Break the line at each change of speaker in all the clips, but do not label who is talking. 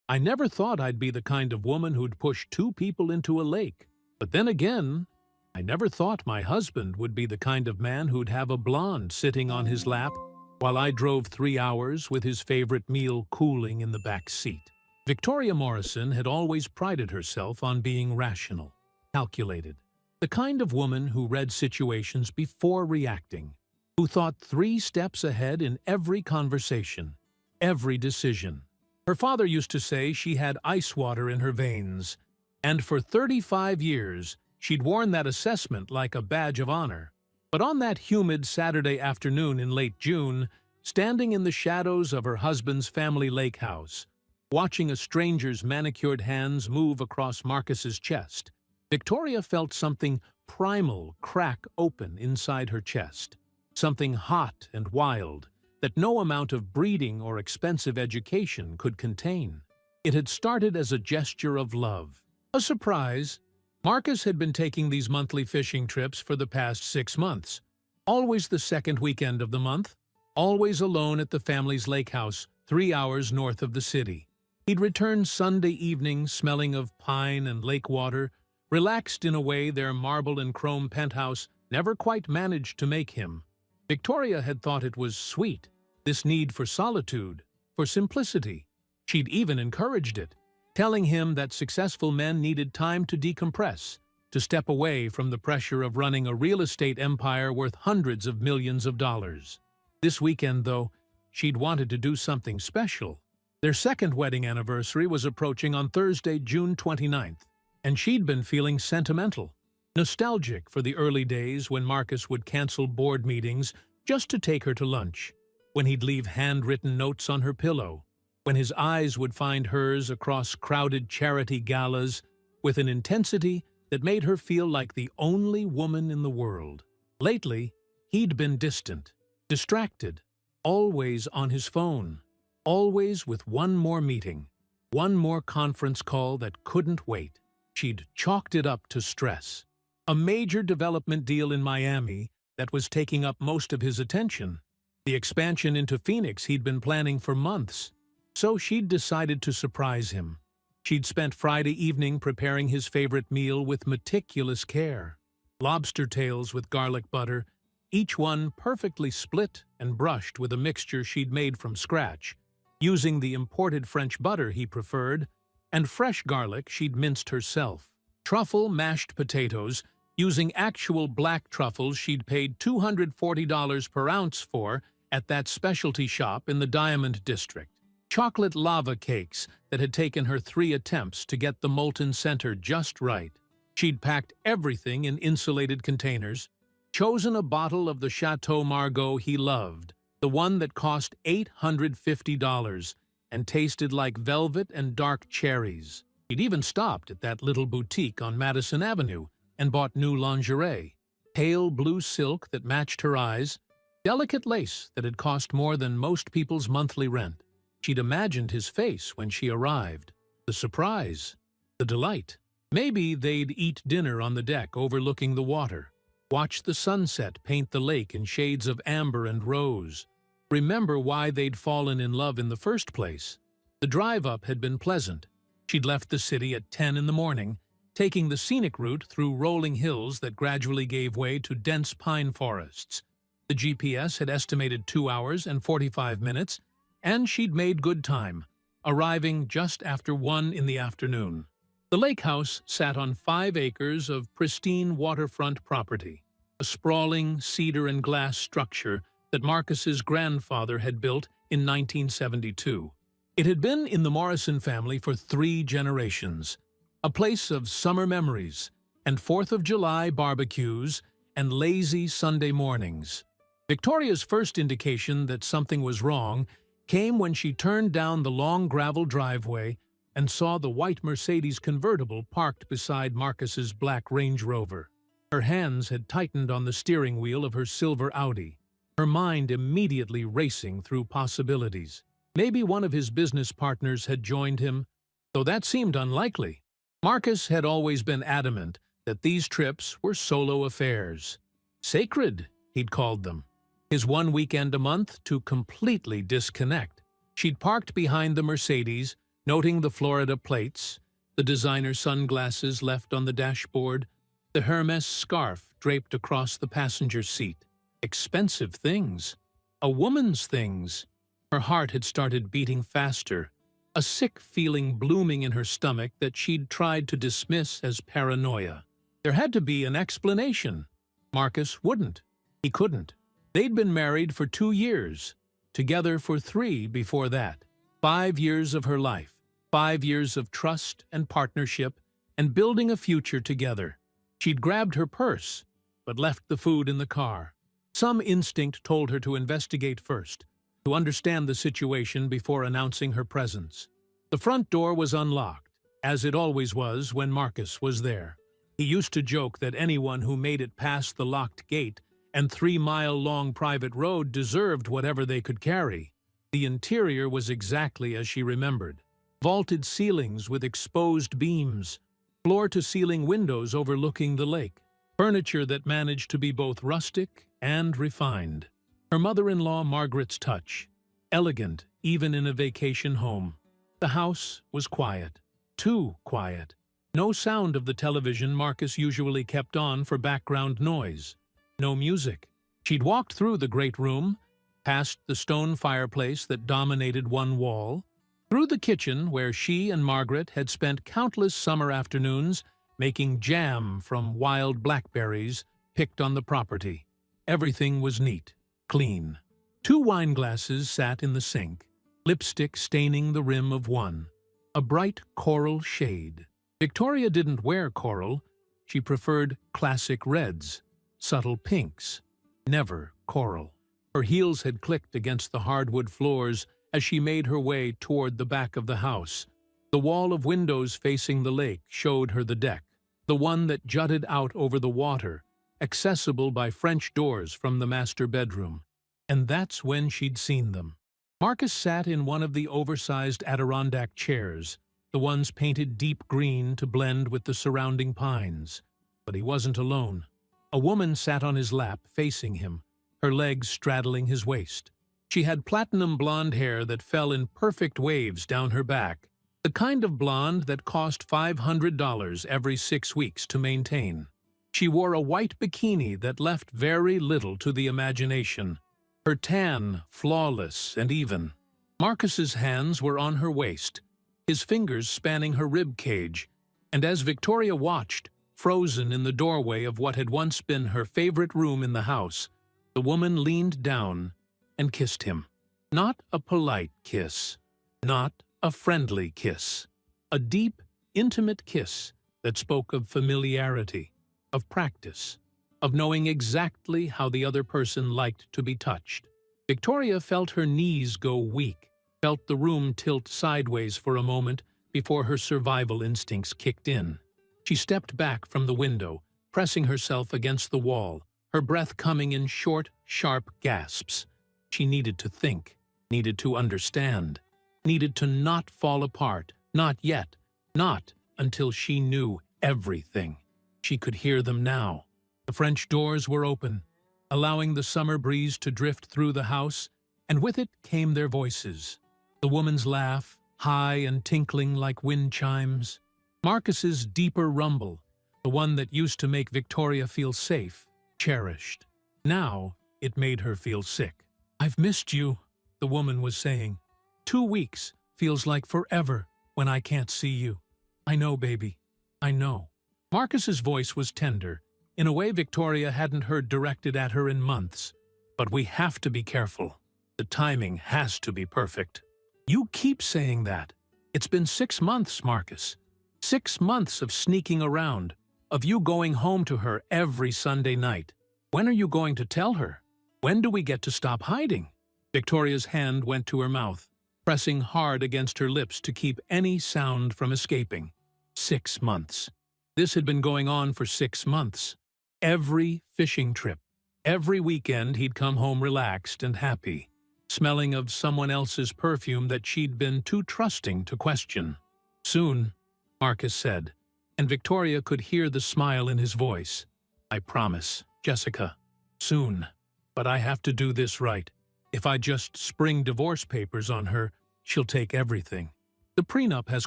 I never thought I'd be the kind of woman who'd push two people into a lake. But then again, I never thought my husband would be the kind of man who'd have a blonde sitting on his lap while I drove 3 hours with his favorite meal cooling in the back seat. Victoria Morrison had always prided herself on being rational, calculated, the kind of woman who read situations before reacting, who thought 3 steps ahead in every conversation, every decision. Her father used to say she had ice water in her veins, and for 35 years she'd worn that assessment like a badge of honor. But on that humid Saturday afternoon in late June, standing in the shadows of her husband's family lake house, watching a stranger's manicured hands move across Marcus's chest, Victoria felt something primal crack open inside her chest, something hot and wild that no amount of breeding or expensive education could contain. It had started as a gesture of love, a surprise. Marcus had been taking these monthly fishing trips for the past 6 months, always the second weekend of the month, always alone at the family's lake house 3 hours north of the city. He'd return Sunday evening smelling of pine and lake water, relaxed in a way their marble and chrome penthouse never quite managed to make him. Victoria had thought it was sweet, this need for solitude, for simplicity. She'd even encouraged it, telling him that successful men needed time to decompress, to step away from the pressure of running a real estate empire worth hundreds of millions of dollars. This weekend, though, she'd wanted to do something special. Their second wedding anniversary was approaching on Thursday, June 29th, and she'd been feeling sentimental, nostalgic for the early days when Marcus would cancel board meetings just to take her to lunch, when he'd leave handwritten notes on her pillow, when his eyes would find hers across crowded charity galas with an intensity that made her feel like the only woman in the world. Lately, he'd been distant, distracted, always on his phone, always with one more meeting, one more conference call that couldn't wait. She'd chalked it up to stress. A major development deal in Miami that was taking up most of his attention. The expansion into Phoenix he'd been planning for months. So she'd decided to surprise him. She'd spent Friday evening preparing his favorite meal with meticulous care. Lobster tails with garlic butter, each one perfectly split and brushed with a mixture she'd made from scratch, using the imported French butter he preferred, and fresh garlic she'd minced herself. Truffle mashed potatoes, using actual black truffles she'd paid $240 per ounce for at that specialty shop in the Diamond District. Chocolate lava cakes that had taken her 3 attempts to get the molten center just right. She'd packed everything in insulated containers, chosen a bottle of the Chateau Margaux he loved, the one that cost $850 and tasted like velvet and dark cherries. She'd even stopped at that little boutique on Madison Avenue and bought new lingerie, pale blue silk that matched her eyes, delicate lace that had cost more than most people's monthly rent. She'd imagined his face when she arrived, the surprise, the delight. Maybe they'd eat dinner on the deck overlooking the water, watch the sunset paint the lake in shades of amber and rose, remember why they'd fallen in love in the first place. The drive up had been pleasant. She'd left the city at 10 in the morning, taking the scenic route through rolling hills that gradually gave way to dense pine forests. The GPS had estimated 2 hours and 45 minutes, and she'd made good time, arriving just after 1 in the afternoon. The lake house sat on 5 acres of pristine waterfront property, a sprawling cedar and glass structure that Marcus's grandfather had built in 1972. It had been in the Morrison family for 3 generations, a place of summer memories and 4th of July barbecues and lazy Sunday mornings. Victoria's first indication that something was wrong came when she turned down the long gravel driveway and saw the white Mercedes convertible parked beside Marcus's black Range Rover. Her hands had tightened on the steering wheel of her silver Audi, her mind immediately racing through possibilities. Maybe one of his business partners had joined him, though that seemed unlikely. Marcus had always been adamant that these trips were solo affairs. Sacred, he'd called them. His 1 weekend a month to completely disconnect. She'd parked behind the Mercedes, noting the Florida plates, the designer sunglasses left on the dashboard, the Hermes scarf draped across the passenger seat. Expensive things. A woman's things. Her heart had started beating faster, a sick feeling blooming in her stomach that she'd tried to dismiss as paranoia. There had to be an explanation. Marcus wouldn't. He couldn't. They'd been married for 2 years, together for 3 before that. 5 years of her life, 5 years of trust and partnership and building a future together. She'd grabbed her purse, but left the food in the car. Some instinct told her to investigate first, to understand the situation before announcing her presence. The front door was unlocked, as it always was when Marcus was there. He used to joke that anyone who made it past the locked gate and 3-mile-long private road deserved whatever they could carry. The interior was exactly as she remembered. Vaulted ceilings with exposed beams, floor-to-ceiling windows overlooking the lake, furniture that managed to be both rustic and refined. Her mother-in-law Margaret's touch, elegant even in a vacation home. The house was quiet, too quiet. No sound of the television Marcus usually kept on for background noise. No music. She'd walked through the great room, past the stone fireplace that dominated one wall, through the kitchen where she and Margaret had spent countless summer afternoons making jam from wild blackberries picked on the property. Everything was neat, clean. 2 wine glasses sat in the sink, lipstick staining the rim of one, a bright coral shade. Victoria didn't wear coral. She preferred classic reds, subtle pinks, never coral. Her heels had clicked against the hardwood floors as she made her way toward the back of the house. The wall of windows facing the lake showed her the deck, the one that jutted out over the water, accessible by French doors from the master bedroom. And that's when she'd seen them. Marcus sat in one of the oversized Adirondack chairs, the ones painted deep green to blend with the surrounding pines. But he wasn't alone. A woman sat on his lap, facing him, her legs straddling his waist. She had platinum blonde hair that fell in perfect waves down her back, the kind of blonde that cost $500 every 6 weeks to maintain. She wore a white bikini that left very little to the imagination, her tan flawless and even. Marcus's hands were on her waist, his fingers spanning her rib cage, and as Victoria watched, frozen in the doorway of what had once been her favorite room in the house, the woman leaned down and kissed him. Not a polite kiss, not a friendly kiss. A deep, intimate kiss that spoke of familiarity, of practice, of knowing exactly how the other person liked to be touched. Victoria felt her knees go weak, felt the room tilt sideways for a moment before her survival instincts kicked in. She stepped back from the window, pressing herself against the wall, her breath coming in short, sharp gasps. She needed to think, needed to understand, needed to not fall apart, not yet, not until she knew everything. She could hear them now. The French doors were open, allowing the summer breeze to drift through the house, and with it came their voices. The woman's laugh, high and tinkling like wind chimes. Marcus's deeper rumble, the one that used to make Victoria feel safe, cherished. Now it made her feel sick. "I've missed you," the woman was saying. 2 weeks feels like forever when I can't see you. I know, baby. I know." Marcus's voice was tender, in a way Victoria hadn't heard directed at her in months. "But we have to be careful. The timing has to be perfect." "You keep saying that. It's been 6 months, Marcus. 6 months of sneaking around, of you going home to her every Sunday night. When are you going to tell her? When do we get to stop hiding?" Victoria's hand went to her mouth, pressing hard against her lips to keep any sound from escaping. 6 months. This had been going on for 6 months. Every fishing trip, every weekend he'd come home relaxed and happy, smelling of someone else's perfume that she'd been too trusting to question. "Soon," Marcus said, and Victoria could hear the smile in his voice. "I promise, Jessica. Soon. But I have to do this right. If I just spring divorce papers on her, she'll take everything. The prenup has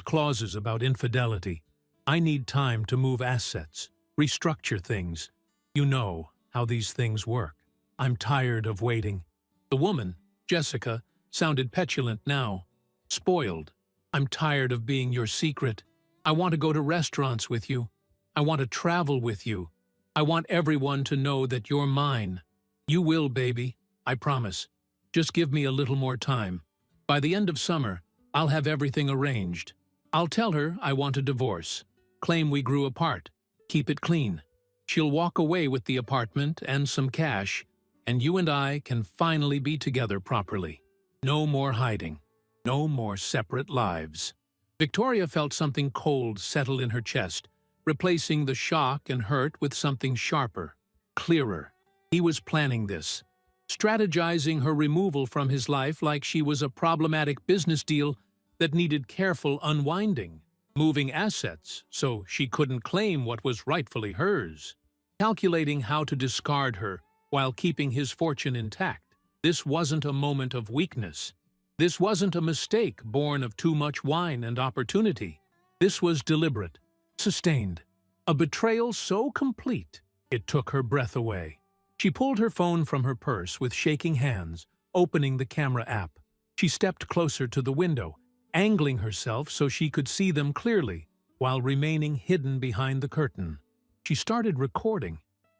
clauses about infidelity. I need time to move assets, restructure things. You know how these things work. I'm tired of waiting. The woman, Jessica, sounded petulant now. Spoiled. I'm tired of being your secret. I want to go to restaurants with you. I want to travel with you. I want everyone to know that you're mine. You will, baby. I promise. Just give me a little more time. By the end of summer, I'll have everything arranged. I'll tell her I want a divorce. Claim we grew apart. Keep it clean. She'll walk away with the apartment and some cash, and you and I can finally be together properly. No more hiding. No more separate lives. Victoria felt something cold settle in her chest, replacing the shock and hurt with something sharper, clearer. He was planning this, strategizing her removal from his life like she was a problematic business deal that needed careful unwinding, moving assets so she couldn't claim what was rightfully hers, calculating how to discard her while keeping his fortune intact. This wasn't a moment of weakness. This wasn't a mistake born of too much wine and opportunity. This was deliberate, sustained, a betrayal so complete it took her breath away. She pulled her phone from her purse with shaking hands, opening the camera app. She stepped closer to the window, angling herself so she could see them clearly, while remaining hidden behind the curtain. She started recording,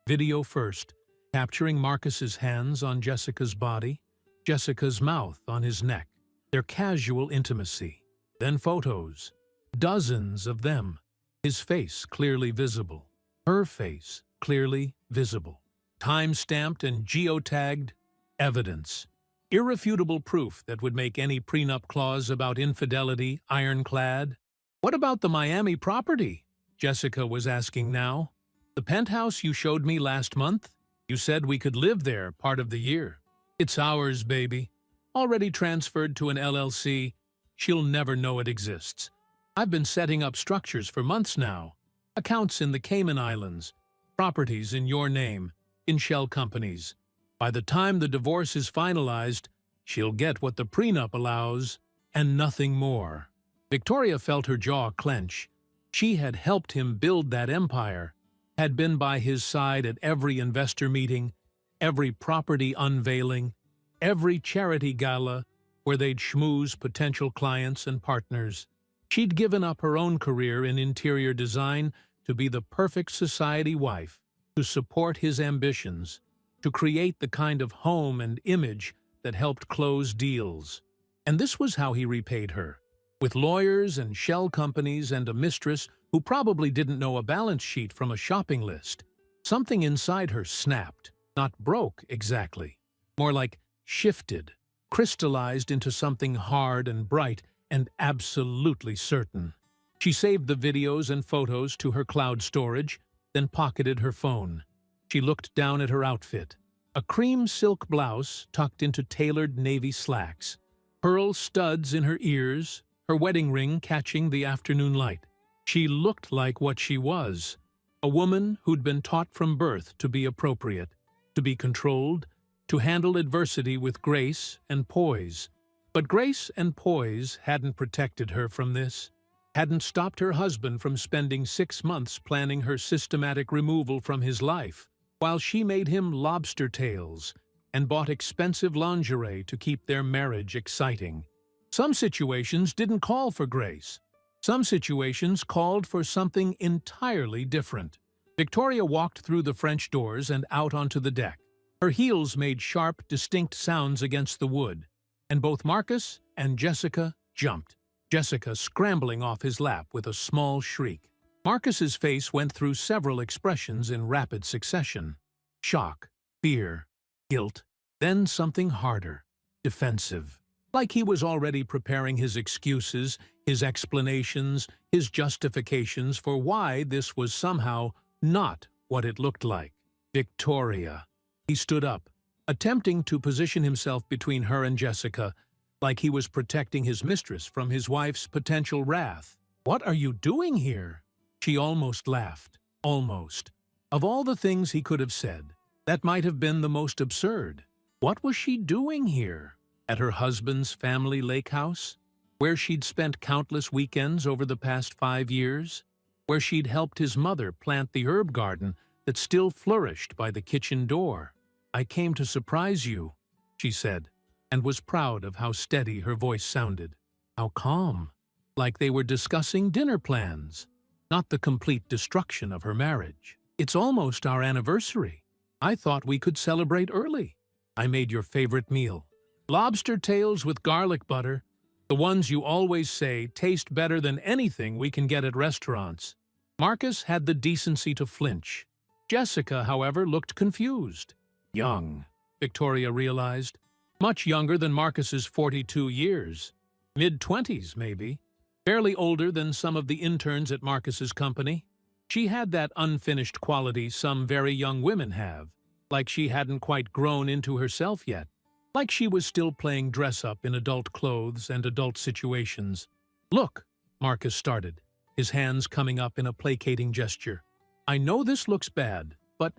video first, capturing Marcus's hands on Jessica's body, Jessica's mouth on his neck, their casual intimacy. Then photos, dozens of them, his face clearly visible, her face clearly visible. Time-stamped and geotagged evidence. Irrefutable proof that would make any prenup clause about infidelity ironclad. What about the Miami property? Jessica was asking now. The penthouse you showed me last month? You said we could live there part of the year. It's ours, baby. Already transferred to an LLC. She'll never know it exists. I've been setting up structures for months now. Accounts in the Cayman Islands. Properties in your name. In shell companies. By the time the divorce is finalized, she'll get what the prenup allows, and nothing more. Victoria felt her jaw clench. She had helped him build that empire, had been by his side at every investor meeting, every property unveiling, every charity gala where they'd schmooze potential clients and partners. She'd given up her own career in interior design to be the perfect society wife, to support his ambitions, to create the kind of home and image that helped close deals. And this was how he repaid her, with lawyers and shell companies and a mistress who probably didn't know a balance sheet from a shopping list. Something inside her snapped, not broke exactly, more like shifted, crystallized into something hard and bright and absolutely certain. She saved the videos and photos to her cloud storage, then pocketed her phone. She looked down at her outfit. A cream silk blouse tucked into tailored navy slacks, pearl studs in her ears, her wedding ring catching the afternoon light. She looked like what she was, a woman who'd been taught from birth to be appropriate, to be controlled, to handle adversity with grace and poise. But grace and poise hadn't protected her from this, hadn't stopped her husband from spending 6 months planning her systematic removal from his life, while she made him lobster tails and bought expensive lingerie to keep their marriage exciting. Some situations didn't call for grace. Some situations called for something entirely different. Victoria walked through the French doors and out onto the deck. Her heels made sharp, distinct sounds against the wood, and both Marcus and Jessica jumped, Jessica scrambling off his lap with a small shriek. Marcus's face went through several expressions in rapid succession. Shock, fear, guilt, then something harder, defensive. Like he was already preparing his excuses, his explanations, his justifications for why this was somehow not what it looked like. Victoria. He stood up, attempting to position himself between her and Jessica, like he was protecting his mistress from his wife's potential wrath. "What are you doing here?" She almost laughed. Almost. Of all the things he could have said, that might have been the most absurd. What was she doing here? At her husband's family lake house? where she'd spent countless weekends over the past 5 years, where she'd helped his mother plant the herb garden that still flourished by the kitchen door. "I came to surprise you," she said, and was proud of how steady her voice sounded. How calm, like they were discussing dinner plans, not the complete destruction of her marriage. "It's almost our anniversary. I thought we could celebrate early. I made your favorite meal. Lobster tails with garlic butter, the ones you always say taste better than anything we can get at restaurants." Marcus had the decency to flinch. Jessica, however, looked confused. Young, Victoria realized. Much younger than Marcus's 42 years. Mid-20s, maybe. Barely older than some of the interns at Marcus's company. She had that unfinished quality some very young women have, like she hadn't quite grown into herself yet, like she was still playing dress-up in adult clothes and adult situations. "Look," Marcus started, his hands coming up in a placating gesture. "I know this looks bad, but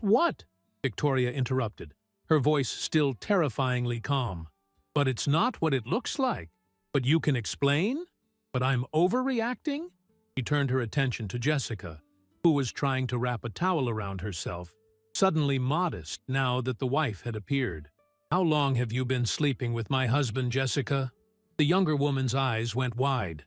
what?" Victoria interrupted, her voice still terrifyingly calm. "But it's not what it looks like. But you can explain? But I'm overreacting?" She turned her attention to Jessica, who was trying to wrap a towel around herself, suddenly modest now that the wife had appeared. "How long have you been sleeping with my husband, Jessica?" The younger woman's eyes went wide.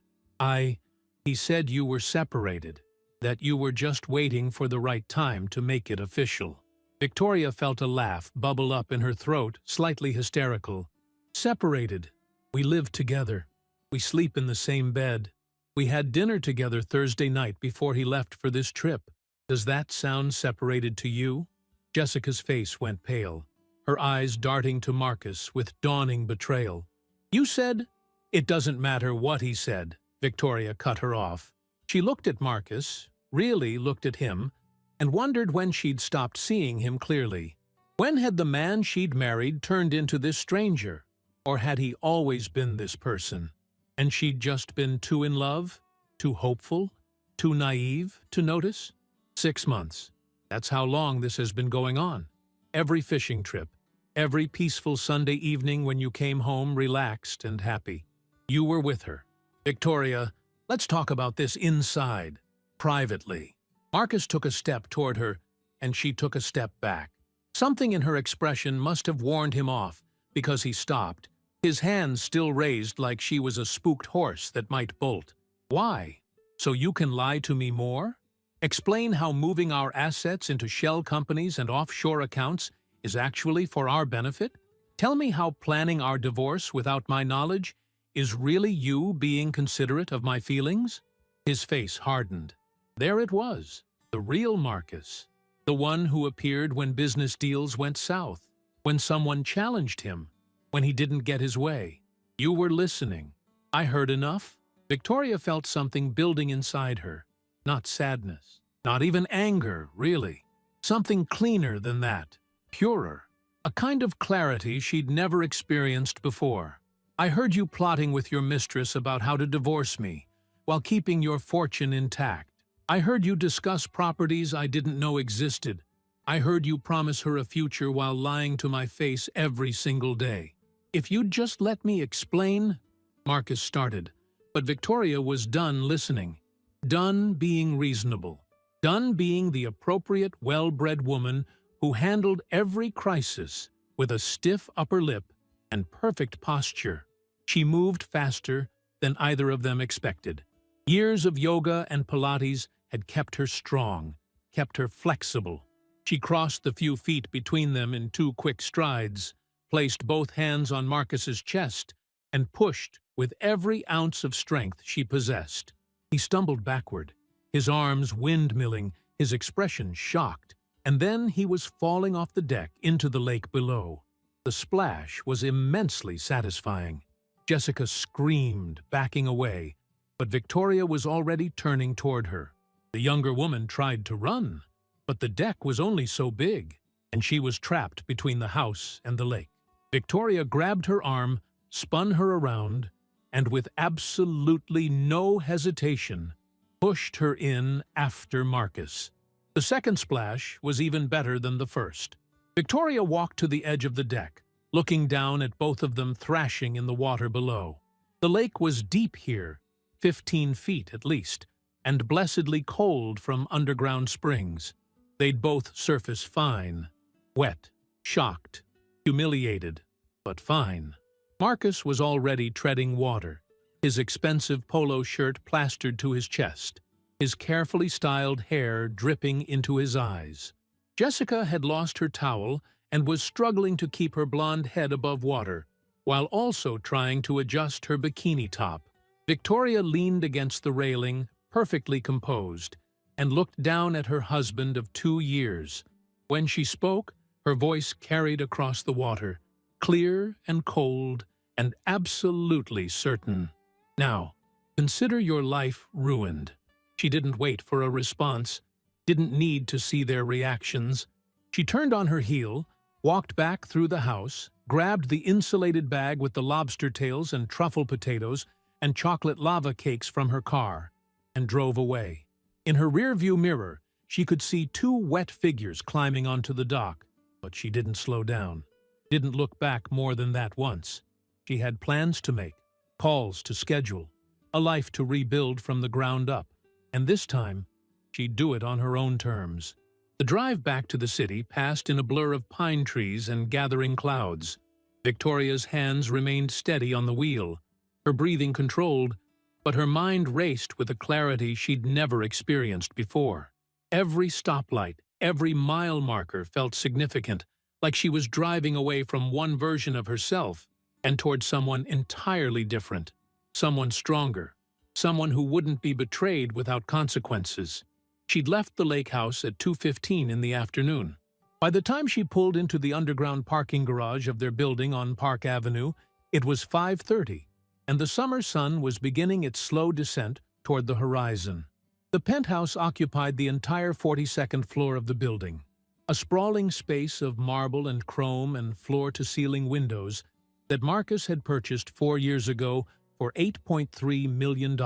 He said you were separated, that you were just waiting for the right time to make it official." Victoria felt a laugh bubble up in her throat, slightly hysterical. "Separated. We live together. We sleep in the same bed. We had dinner together Thursday night before he left for this trip. Does that sound separated to you?" Jessica's face went pale, her eyes darting to Marcus with dawning betrayal. "You said—" "It doesn't matter what he said," Victoria cut her off. She looked at Marcus, really looked at him, and wondered when she'd stopped seeing him clearly. When had the man she'd married turned into this stranger? Or had he always been this person? And she'd just been too in love, too hopeful, too naive to notice? 6 months. That's how long this has been going on. Every fishing trip, every peaceful Sunday evening when you came home relaxed and happy, you were with her. "Victoria, let's talk about this inside, privately." Marcus took a step toward her, and she took a step back. Something in her expression must have warned him off, because he stopped, his hands still raised like she was a spooked horse that might bolt. "Why? So you can lie to me more? Explain how moving our assets into shell companies and offshore accounts is actually for our benefit? Tell me how planning our divorce without my knowledge is really you being considerate of my feelings?" His face hardened. There it was, the real Marcus, the one who appeared when business deals went south, when someone challenged him, when he didn't get his way. "You were listening. I heard enough." Victoria felt something building inside her. Not sadness, not even anger, really. Something cleaner than that, purer. A kind of clarity she'd never experienced before. "I heard you plotting with your mistress about how to divorce me, while keeping your fortune intact. I heard you discuss properties I didn't know existed. I heard you promise her a future while lying to my face every single day. If you'd just let me explain—" Marcus started, but Victoria was done listening. Done being reasonable. Done being the appropriate, well-bred woman who handled every crisis with a stiff upper lip and perfect posture. She moved faster than either of them expected. Years of yoga and Pilates had kept her strong, kept her flexible. She crossed the few feet between them in 2 quick strides, placed both hands on Marcus's chest, and pushed with every ounce of strength she possessed. He stumbled backward, his arms windmilling, his expression shocked, and then he was falling off the deck into the lake below. The splash was immensely satisfying. Jessica screamed, backing away, but Victoria was already turning toward her. The younger woman tried to run, but the deck was only so big, and she was trapped between the house and the lake. Victoria grabbed her arm, spun her around, and with absolutely no hesitation, pushed her in after Marcus. The second splash was even better than the first. Victoria walked to the edge of the deck, looking down at both of them thrashing in the water below. The lake was deep here, 15 feet at least, and blessedly cold from underground springs. They'd both surface fine, wet, shocked, humiliated, but fine. Marcus was already treading water, his expensive polo shirt plastered to his chest, his carefully styled hair dripping into his eyes. Jessica had lost her towel and was struggling to keep her blonde head above water, while also trying to adjust her bikini top. Victoria leaned against the railing, perfectly composed, and looked down at her husband of 2 years. When she spoke, her voice carried across the water, clear and cold and absolutely certain. Now, consider your life ruined. She didn't wait for a response, didn't need to see their reactions. She turned on her heel, walked back through the house, grabbed the insulated bag with the lobster tails and truffle potatoes and chocolate lava cakes from her car, and drove away. In her rearview mirror, she could see 2 wet figures climbing onto the dock, but she didn't slow down, didn't look back more than that once. She had plans to make, calls to schedule, a life to rebuild from the ground up, and this time, she'd do it on her own terms. The drive back to the city passed in a blur of pine trees and gathering clouds. Victoria's hands remained steady on the wheel, her breathing controlled, but her mind raced with a clarity she'd never experienced before. Every stoplight, every mile marker felt significant, like she was driving away from one version of herself and toward someone entirely different, someone stronger, someone who wouldn't be betrayed without consequences. She'd left the lake house at 2:15 in the afternoon. By the time she pulled into the underground parking garage of their building on Park Avenue, it was 5:30, and the summer sun was beginning its slow descent toward the horizon. The penthouse occupied the entire 42nd floor of the building, a sprawling space of marble and chrome and floor-to-ceiling windows that Marcus had purchased 4 years ago for $8.3 million.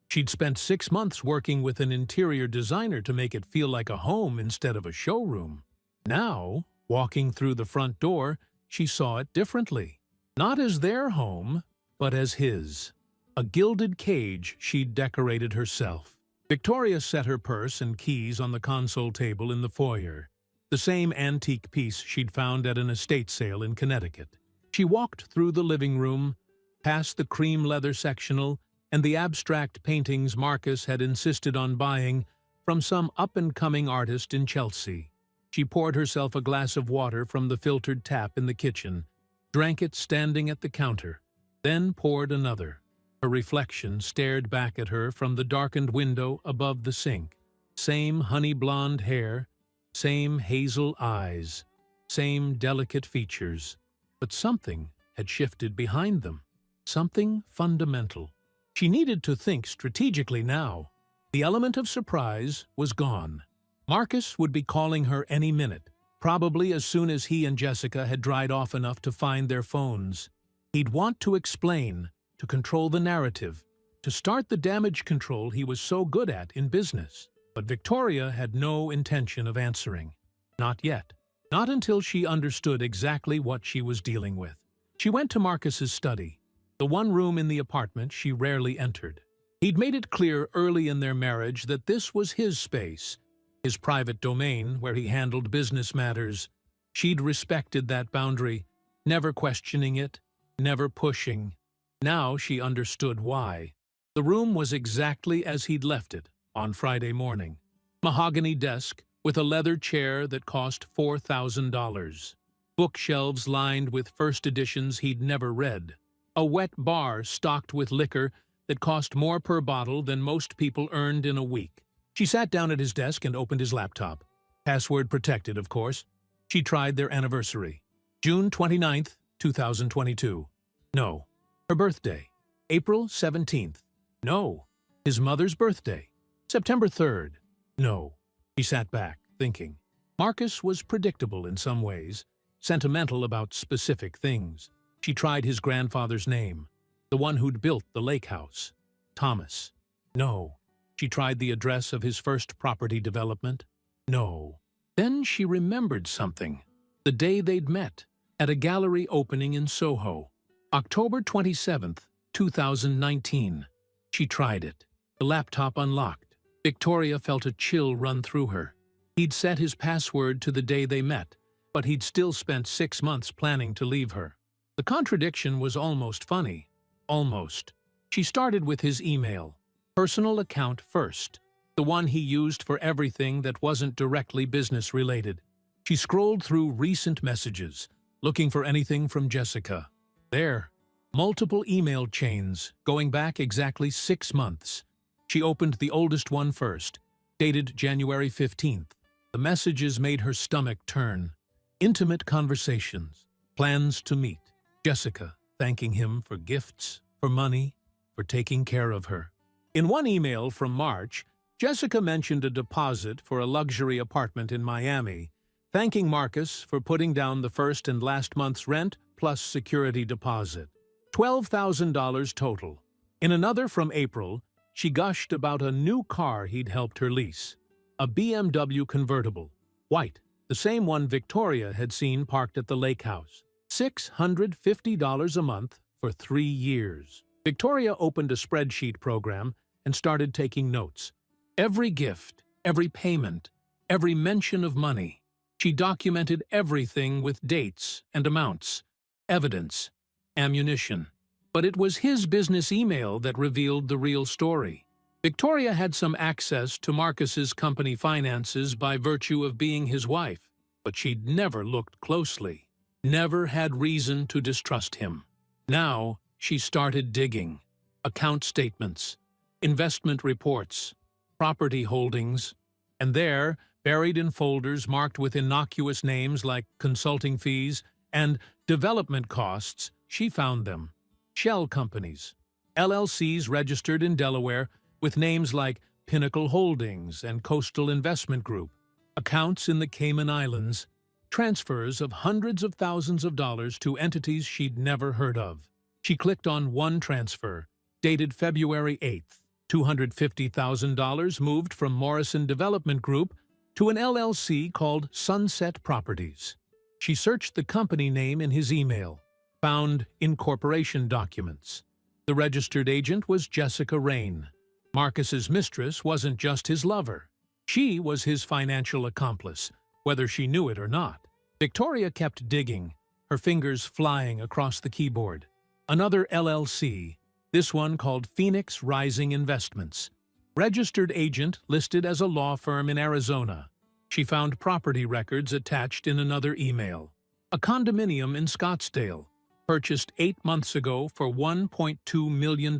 She'd spent 6 months working with an interior designer to make it feel like a home instead of a showroom. Now, walking through the front door, she saw it differently. Not as their home, but as his. A gilded cage she'd decorated herself. Victoria set her purse and keys on the console table in the foyer, the same antique piece she'd found at an estate sale in Connecticut. She walked through the living room, past the cream leather sectional and the abstract paintings Marcus had insisted on buying from some up-and-coming artist in Chelsea. She poured herself a glass of water from the filtered tap in the kitchen, drank it standing at the counter, then poured another. Her reflection stared back at her from the darkened window above the sink. Same honey-blonde hair, same hazel eyes, same delicate features. But something had shifted behind them, something fundamental. She needed to think strategically now. The element of surprise was gone. Marcus would be calling her any minute, probably as soon as he and Jessica had dried off enough to find their phones. He'd want to explain, to control the narrative, to start the damage control he was so good at in business. But Victoria had no intention of answering. Not yet. Not until she understood exactly what she was dealing with. She went to Marcus's study, the one room in the apartment she rarely entered. He'd made it clear early in their marriage that this was his space, his private domain where he handled business matters. She'd respected that boundary, never questioning it, never pushing. Now she understood why. The room was exactly as he'd left it on Friday morning. Mahogany desk with a leather chair that cost $4,000. Bookshelves lined with first editions he'd never read. A wet bar stocked with liquor that cost more per bottle than most people earned in a week. She sat down at his desk and opened his laptop. Password protected, of course. She tried their anniversary. June 29th, 2022. No. Her birthday. April 17th. No. His mother's birthday. September 3rd. No. She sat back, thinking. Marcus was predictable in some ways, sentimental about specific things. She tried his grandfather's name, the one who'd built the lake house. Thomas. No. She tried the address of his first property development. No. Then she remembered something. The day they'd met, at a gallery opening in Soho. October 27th, 2019. She tried it. The laptop unlocked. Victoria felt a chill run through her. He'd set his password to the day they met, but he'd still spent 6 months planning to leave her. The contradiction was almost funny. Almost. She started with his email. Personal account first. The one he used for everything that wasn't directly business-related. She scrolled through recent messages, looking for anything from Jessica. There. Multiple email chains, going back exactly 6 months. She opened the oldest one first, dated January 15th. The messages made her stomach turn. Intimate conversations. Plans to meet. Jessica, thanking him for gifts, for money, for taking care of her. In one email from March, Jessica mentioned a deposit for a luxury apartment in Miami, thanking Marcus for putting down the first and last month's rent plus security deposit. $12,000 total. In another from April, she gushed about a new car he'd helped her lease. A BMW convertible. White, the same one Victoria had seen parked at the lake house. $650 a month for 3 years. Victoria opened a spreadsheet program and started taking notes. Every gift, every payment, every mention of money. She documented everything with dates and amounts, evidence, ammunition. But it was his business email that revealed the real story. Victoria had some access to Marcus's company finances by virtue of being his wife, but she'd never looked closely, never had reason to distrust him. Now, she started digging. Account statements, investment reports, property holdings, and there, buried in folders marked with innocuous names like consulting fees and development costs, she found them. Shell companies, LLCs registered in Delaware with names like Pinnacle Holdings and Coastal Investment Group, accounts in the Cayman Islands, transfers of hundreds of thousands of dollars to entities she'd never heard of. She clicked on one transfer, dated February 8th. $250,000 moved from Morrison Development Group to an LLC called Sunset Properties. She searched the company name in his email, found incorporation documents. The registered agent was Jessica Rain. Marcus's mistress wasn't just his lover. She was his financial accomplice, whether she knew it or not. Victoria kept digging, her fingers flying across the keyboard. Another LLC, this one called Phoenix Rising Investments. Registered agent listed as a law firm in Arizona. She found property records attached in another email. A condominium in Scottsdale, purchased 8 months ago for $1.2 million.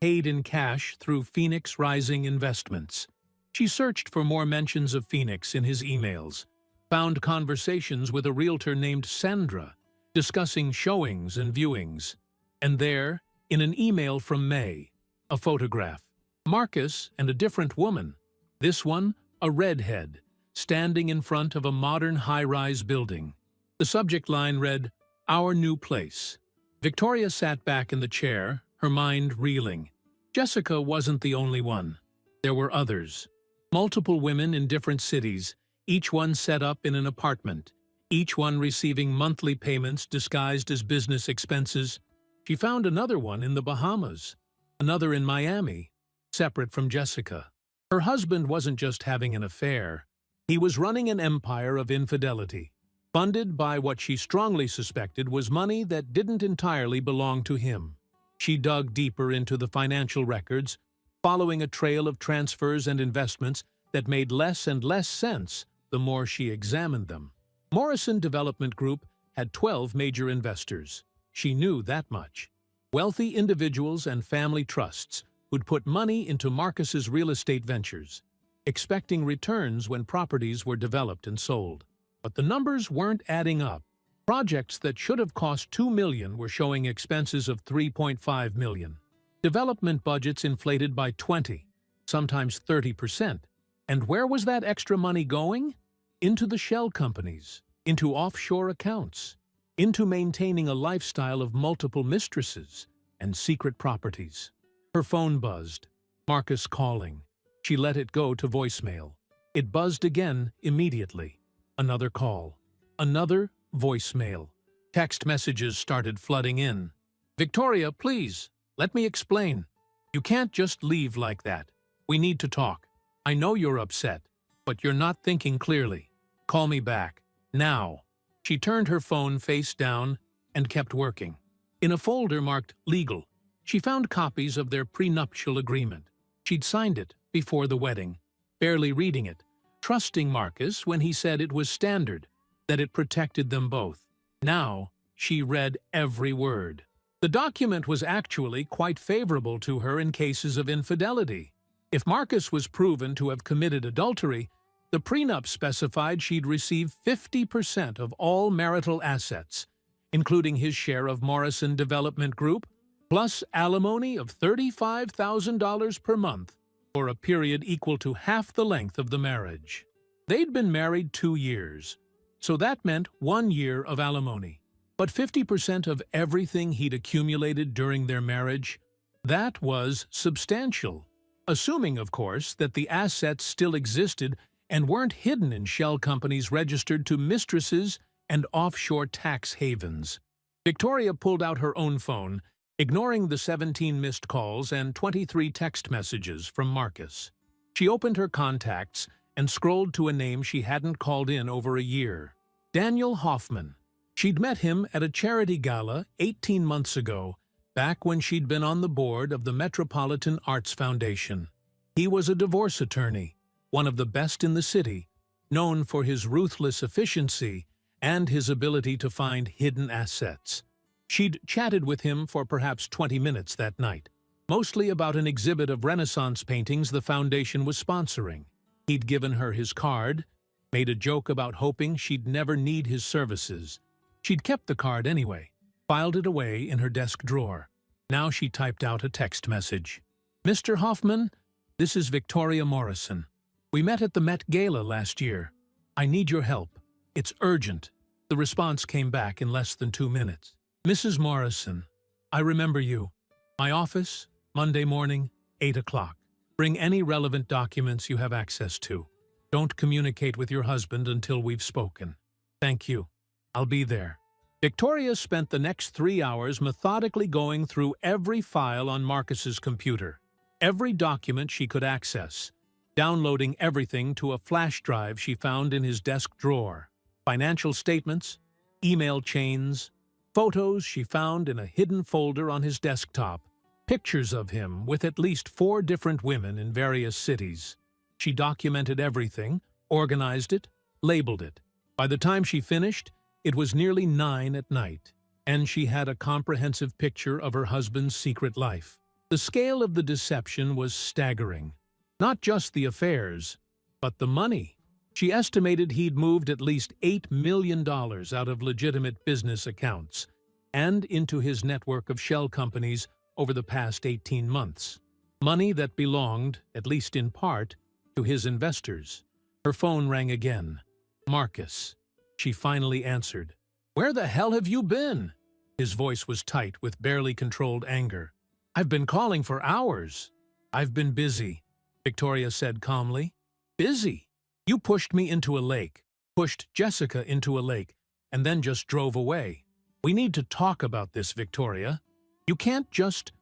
Paid in cash through Phoenix Rising Investments. She searched for more mentions of Phoenix in his emails, found conversations with a realtor named Sandra, discussing showings and viewings. And there, in an email from May, a photograph. Marcus and a different woman. This one, a redhead, standing in front of a modern high-rise building. The subject line read, "Our new place." Victoria sat back in the chair, her mind reeling. Jessica wasn't the only one. There were others. Multiple women in different cities, each one set up in an apartment, each one receiving monthly payments disguised as business expenses. She found another one in the Bahamas, another in Miami, separate from Jessica. Her husband wasn't just having an affair. He was running an empire of infidelity, funded by what she strongly suspected was money that didn't entirely belong to him. She dug deeper into the financial records, following a trail of transfers and investments that made less and less sense the more she examined them. Morrison Development Group had 12 major investors. She knew that much. Wealthy individuals and family trusts who'd put money into Marcus's real estate ventures, expecting returns when properties were developed and sold. But the numbers weren't adding up. Projects that should have cost $2 million were showing expenses of $3.5 million. Development budgets inflated by 20, sometimes 30%. And where was that extra money going? Into the shell companies, into offshore accounts, into maintaining a lifestyle of multiple mistresses and secret properties. Her phone buzzed. Marcus calling. She let it go to voicemail. It buzzed again immediately. Another call. Another voicemail. Text messages started flooding in. Victoria, please, let me explain. You can't just leave like that. We need to talk. I know you're upset, but you're not thinking clearly. Call me back. Now. She turned her phone face down and kept working. In a folder marked Legal, she found copies of their prenuptial agreement. She'd signed it before the wedding, barely reading it, trusting Marcus when he said it was standard, that it protected them both. Now, she read every word. The document was actually quite favorable to her in cases of infidelity. If Marcus was proven to have committed adultery, the prenup specified she'd receive 50% of all marital assets, including his share of Morrison Development Group, plus alimony of $35,000 per month for a period equal to half the length of the marriage. They'd been married 2 years, so that meant 1 year of alimony. But 50% of everything he'd accumulated during their marriage, that was substantial. Assuming, of course, that the assets still existed and weren't hidden in shell companies registered to mistresses and offshore tax havens. Victoria pulled out her own phone, ignoring the 17 missed calls and 23 text messages from Marcus. She opened her contacts and scrolled to a name she hadn't called in over a year. Daniel Hoffman. She'd met him at a charity gala 18 months ago, back when she'd been on the board of the Metropolitan Arts Foundation. He was a divorce attorney, one of the best in the city, known for his ruthless efficiency and his ability to find hidden assets. She'd chatted with him for perhaps 20 minutes that night, mostly about an exhibit of Renaissance paintings the foundation was sponsoring. He'd given her his card, made a joke about hoping she'd never need his services. She'd kept the card anyway, filed it away in her desk drawer. Now she typed out a text message. "Mr. Hoffman, this is Victoria Morrison. We met at the Met Gala last year. I need your help. It's urgent." The response came back in less than 2 minutes. "Mrs. Morrison, I remember you. My office, Monday morning, 8 o'clock. Bring any relevant documents you have access to. Don't communicate with your husband until we've spoken. Thank you. I'll be there." Victoria spent the next 3 hours methodically going through every file on Marcus's computer, every document she could access, downloading everything to a flash drive she found in his desk drawer. Financial statements, email chains, photos she found in a hidden folder on his desktop, pictures of him with at least 4 different women in various cities. She documented everything, organized it, labeled it. By the time she finished, it was nearly 9 at night, and she had a comprehensive picture of her husband's secret life. The scale of the deception was staggering. Not just the affairs, but the money. She estimated he'd moved at least $8 million out of legitimate business accounts and into his network of shell companies over the past 18 months. Money that belonged, at least in part, to his investors. Her phone rang again. Marcus. She finally answered. "Where the hell have you been?" His voice was tight with barely controlled anger. "I've been calling for hours." "I've been busy," Victoria said calmly. "Busy? You pushed me into a lake, pushed Jessica into a lake, and then just drove away. We need to talk about this, Victoria. You can't just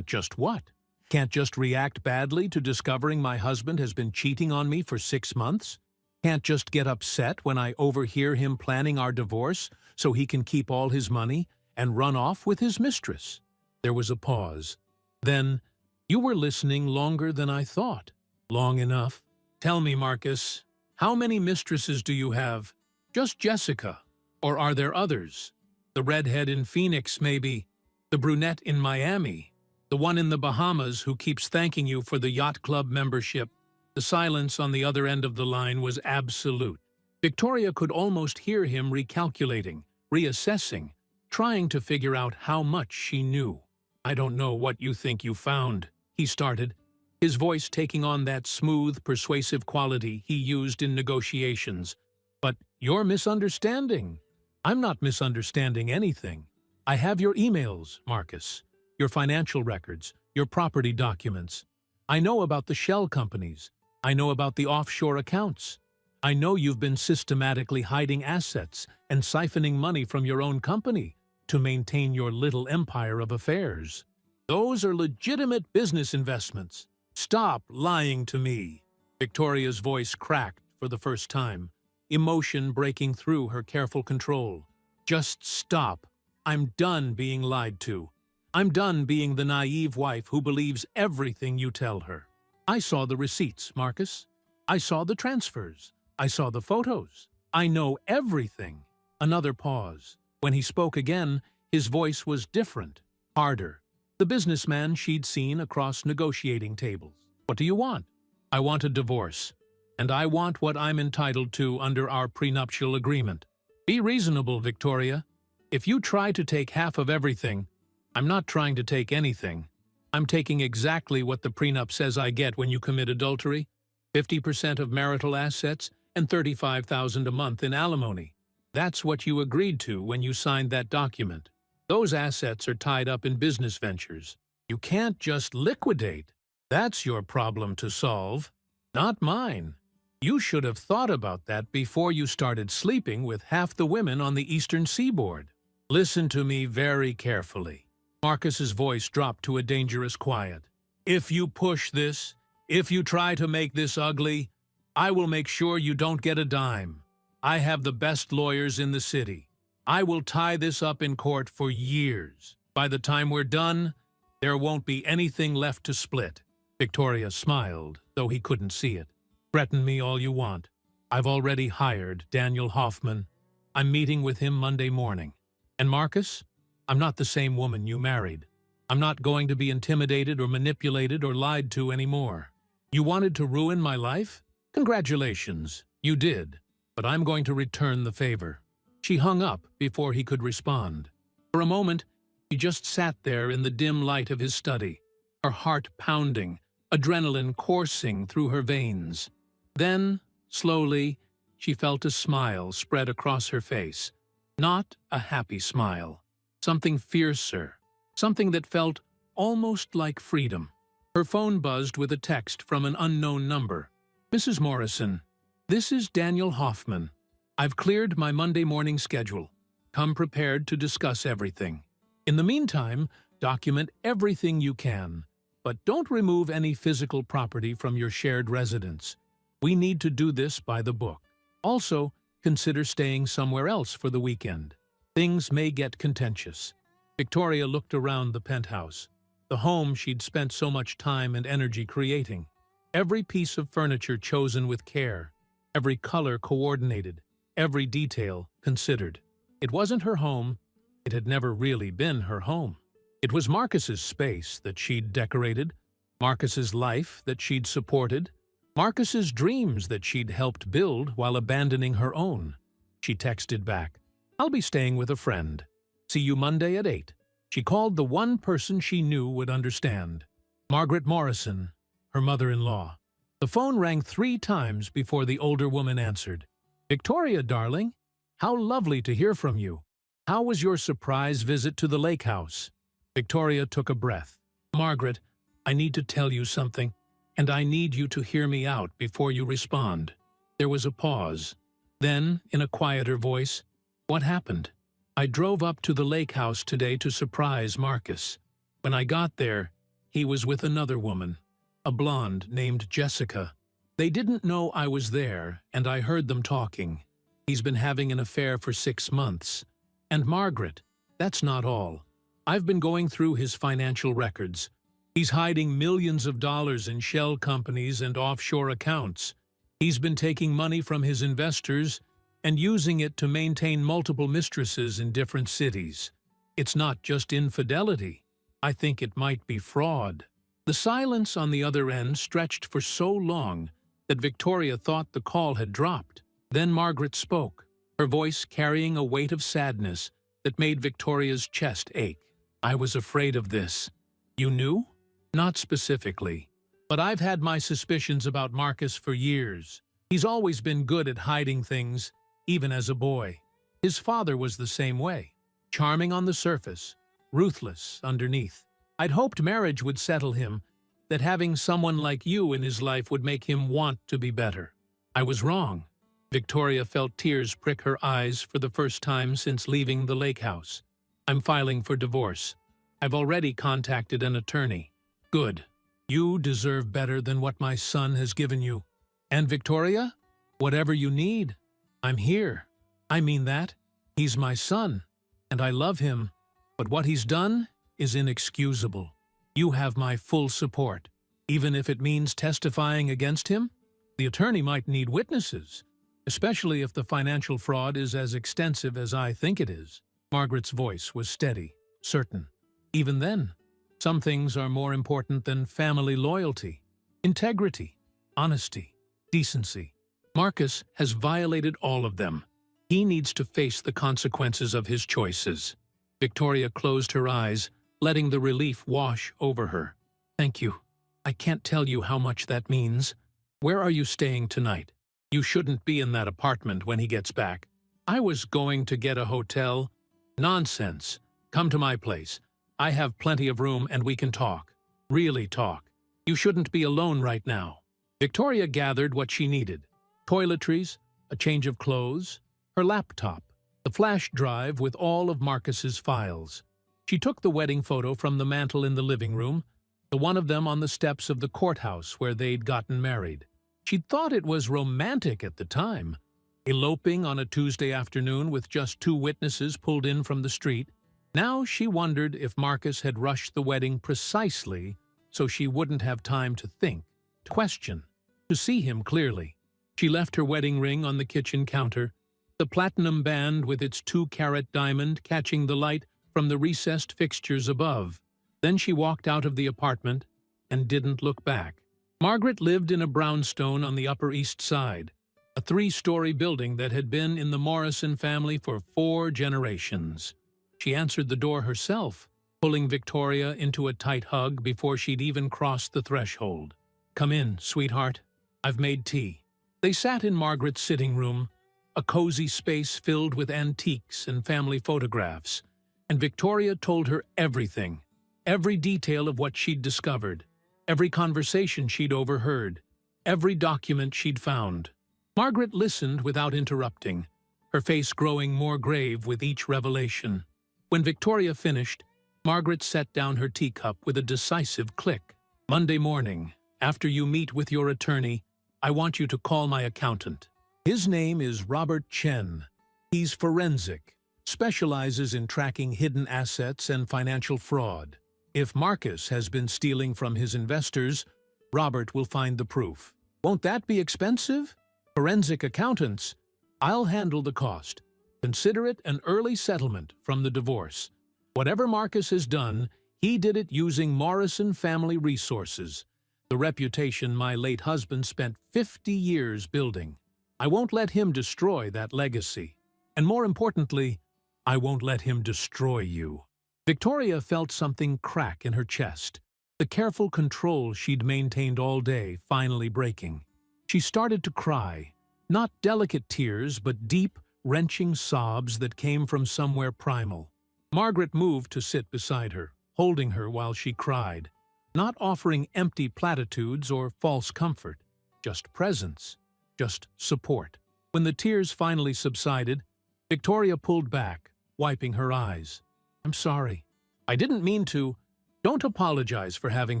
what? Can't just react badly to discovering my husband has been cheating on me for 6 months? Can't just get upset when I overhear him planning our divorce so he can keep all his money and run off with his mistress?" There was a pause. Then, "You were listening longer than I thought." "Long enough. Tell me, Marcus, how many mistresses do you have? Just Jessica? Or are there others? The redhead in Phoenix, maybe? The brunette in Miami? The one in the Bahamas who keeps thanking you for the yacht club membership?" The silence on the other end of the line was absolute. Victoria could almost hear him recalculating, reassessing, trying to figure out how much she knew. "I don't know what you think you found," he started, his voice taking on that smooth, persuasive quality he used in negotiations. "But you're misunderstanding." "I'm not misunderstanding anything. I have your emails, Marcus, your financial records, your property documents. I know about the shell companies. I know about the offshore accounts. I know you've been systematically hiding assets and siphoning money from your own company to maintain your little empire of affairs. Those are legitimate business investments. Stop lying to me." Victoria's voice cracked for the first time, emotion breaking through her careful control. "Just stop. I'm done being lied to. I'm done being the naive wife who believes everything you tell her. I saw the receipts, Marcus. I saw the transfers. I saw the photos. I know everything." Another pause. When he spoke again, his voice was different, harder. The businessman she'd seen across negotiating tables. "What do you want?" "I want a divorce. And I want what I'm entitled to under our prenuptial agreement." "Be reasonable, Victoria. If you try to take half of everything, I'm not trying to take anything. I'm taking exactly what the prenup says I get when you commit adultery, 50% of marital assets and $35,000 a month in alimony. That's what you agreed to when you signed that document. Those assets are tied up in business ventures. You can't just liquidate. That's your problem to solve, not mine. You should have thought about that before you started sleeping with half the women on the eastern seaboard. Listen to me very carefully." Marcus's voice dropped to a dangerous quiet. "If you push this, if you try to make this ugly, I will make sure you don't get a dime. I have the best lawyers in the city. I will tie this up in court for years. By the time we're done, there won't be anything left to split." Victoria smiled, though he couldn't see it. "Threaten me all you want. I've already hired Daniel Hoffman. I'm meeting with him Monday morning. And Marcus, I'm not the same woman you married. I'm not going to be intimidated or manipulated or lied to anymore. You wanted to ruin my life? Congratulations, you did. But I'm going to return the favor." She hung up before he could respond. For a moment, he just sat there in the dim light of his study, her heart pounding, adrenaline coursing through her veins. Then, slowly, she felt a smile spread across her face. Not a happy smile. Something fiercer. Something that felt almost like freedom. Her phone buzzed with a text from an unknown number. "Mrs. Morrison, this is Daniel Hoffman. I've cleared my Monday morning schedule. Come prepared to discuss everything. In the meantime, document everything you can, but don't remove any physical property from your shared residence. We need to do this by the book. Also, consider staying somewhere else for the weekend. Things may get contentious." Victoria looked around the penthouse, the home she'd spent so much time and energy creating. Every piece of furniture chosen with care, every color coordinated, every detail considered. It wasn't her home. It had never really been her home. It was Marcus's space that she'd decorated, Marcus's life that she'd supported, Marcus's dreams that she'd helped build while abandoning her own. She texted back, "I'll be staying with a friend. See you Monday at 8. She called the one person she knew would understand. Margaret Morrison, her mother-in-law. The phone rang 3 times before the older woman answered. "Victoria, darling, how lovely to hear from you. How was your surprise visit to the lake house?" Victoria took a breath. "Margaret, I need to tell you something, and I need you to hear me out before you respond." There was a pause. Then, in a quieter voice, "What happened?" "I drove up to the lake house today to surprise Marcus. When I got there, he was with another woman, a blonde named Jessica. They didn't know I was there, and I heard them talking. He's been having an affair for 6 months. And Margaret, that's not all. I've been going through his financial records. He's hiding millions of dollars in shell companies and offshore accounts. He's been taking money from his investors and using it to maintain multiple mistresses in different cities. It's not just infidelity. I think it might be fraud." The silence on the other end stretched for so long that Victoria thought the call had dropped. Then Margaret spoke, her voice carrying a weight of sadness that made Victoria's chest ache. "I was afraid of this." "You knew?" "Not specifically. But I've had my suspicions about Marcus for years. He's always been good at hiding things, even as a boy. His father was the same way. Charming on the surface, ruthless underneath. I'd hoped marriage would settle him, that having someone like you in his life would make him want to be better. I was wrong." Victoria felt tears prick her eyes for the first time since leaving the lake house. I'm filing for divorce. I've already contacted an attorney. Good. You deserve better than what my son has given you. And Victoria, whatever you need, I'm here. I mean that. He's my son, and I love him. But what he's done is inexcusable. You have my full support. Even if it means testifying against him, the attorney might need witnesses, especially if the financial fraud is as extensive as I think it is. Margaret's voice was steady, certain. Even then, some things are more important than family loyalty, integrity, honesty, decency. Marcus has violated all of them. He needs to face the consequences of his choices. Victoria closed her eyes, letting the relief wash over her. Thank you. I can't tell you how much that means. Where are you staying tonight? You shouldn't be in that apartment when he gets back. I was going to get a hotel. Nonsense. Come to my place. I have plenty of room and we can talk. Really talk. You shouldn't be alone right now. Victoria gathered what she needed. Toiletries, a change of clothes, her laptop, the flash drive with all of Marcus's files. She took the wedding photo from the mantel in the living room, the one of them on the steps of the courthouse where they'd gotten married. She'd thought it was romantic at the time, eloping on a Tuesday afternoon with just 2 witnesses pulled in from the street. Now she wondered if Marcus had rushed the wedding precisely so she wouldn't have time to think, to question, to see him clearly. She left her wedding ring on the kitchen counter, the platinum band with its 2-carat diamond catching the light from the recessed fixtures above. Then she walked out of the apartment and didn't look back. Margaret lived in a brownstone on the Upper East Side, a 3-story building that had been in the Morrison family for 4 generations. She answered the door herself, pulling Victoria into a tight hug before she'd even crossed the threshold. "Come in, sweetheart. I've made tea." They sat in Margaret's sitting room, a cozy space filled with antiques and family photographs, and Victoria told her everything, every detail of what she'd discovered, every conversation she'd overheard, every document she'd found. Margaret listened without interrupting, her face growing more grave with each revelation. When Victoria finished, Margaret set down her teacup with a decisive click. "Monday morning, after you meet with your attorney, I want you to call my accountant. His name is Robert Chen. He's forensic, specializes in tracking hidden assets and financial fraud. If Marcus has been stealing from his investors, Robert will find the proof. Won't that be expensive? Forensic accountants. I'll handle the cost. Consider it an early settlement from the divorce. Whatever Marcus has done, he did it using Morrison family resources, the reputation my late husband spent 50 years building. I won't let him destroy that legacy. And more importantly, I won't let him destroy you." Victoria felt something crack in her chest, the careful control she'd maintained all day finally breaking. She started to cry, not delicate tears, but deep, wrenching sobs that came from somewhere primal. Margaret moved to sit beside her, holding her while she cried, not offering empty platitudes or false comfort, just presence, just support. When the tears finally subsided, Victoria pulled back, wiping her eyes. "I'm sorry. I didn't mean to. Don't apologize for having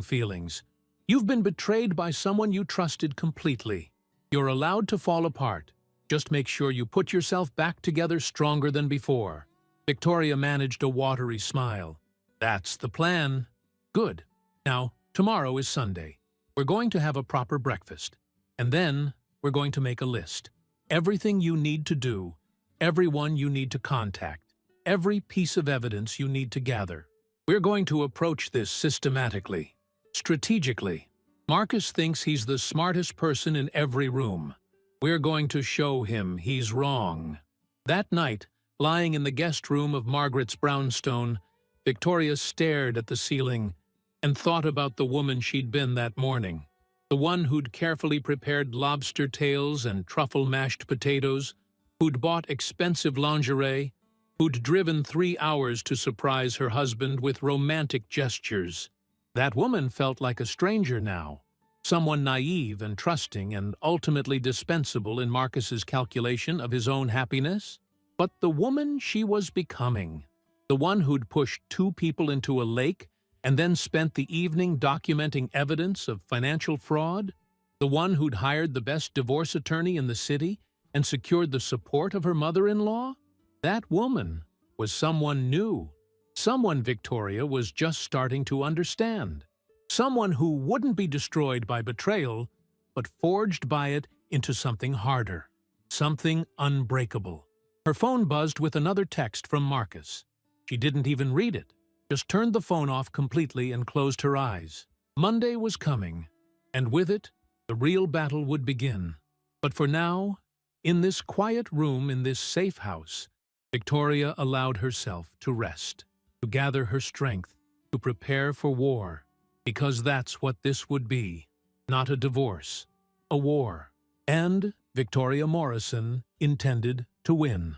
feelings. You've been betrayed by someone you trusted completely. You're allowed to fall apart. Just make sure you put yourself back together stronger than before." Victoria managed a watery smile. "That's the plan." "Good. Now, tomorrow is Sunday. We're going to have a proper breakfast. And then we're going to make a list. Everything you need to do, everyone you need to contact, every piece of evidence you need to gather. We're going to approach this systematically, strategically. Marcus thinks he's the smartest person in every room. We're going to show him he's wrong." That night, lying in the guest room of Margaret's brownstone, Victoria stared at the ceiling and thought about the woman she'd been that morning. The one who'd carefully prepared lobster tails and truffle mashed potatoes, who'd bought expensive lingerie, who'd driven 3 hours to surprise her husband with romantic gestures. That woman felt like a stranger now, someone naive and trusting and ultimately dispensable in Marcus's calculation of his own happiness. But the woman she was becoming, the The one who'd pushed two people into a lake and then spent the evening documenting evidence of financial fraud? The one who'd hired the best divorce attorney in the city and secured the support of her mother-in-law? That woman was someone new, someone Victoria was just starting to understand, someone who wouldn't be destroyed by betrayal, but forged by it into something harder, something unbreakable. Her phone buzzed with another text from Marcus. She didn't even read it, just turned the phone off completely and closed her eyes. Monday was coming, and with it, the real battle would begin. But for now, in this quiet room in this safe house, Victoria allowed herself to rest, to gather her strength, to prepare for war, because that's what this would be, not a divorce, a war. And Victoria Morrison intended to win.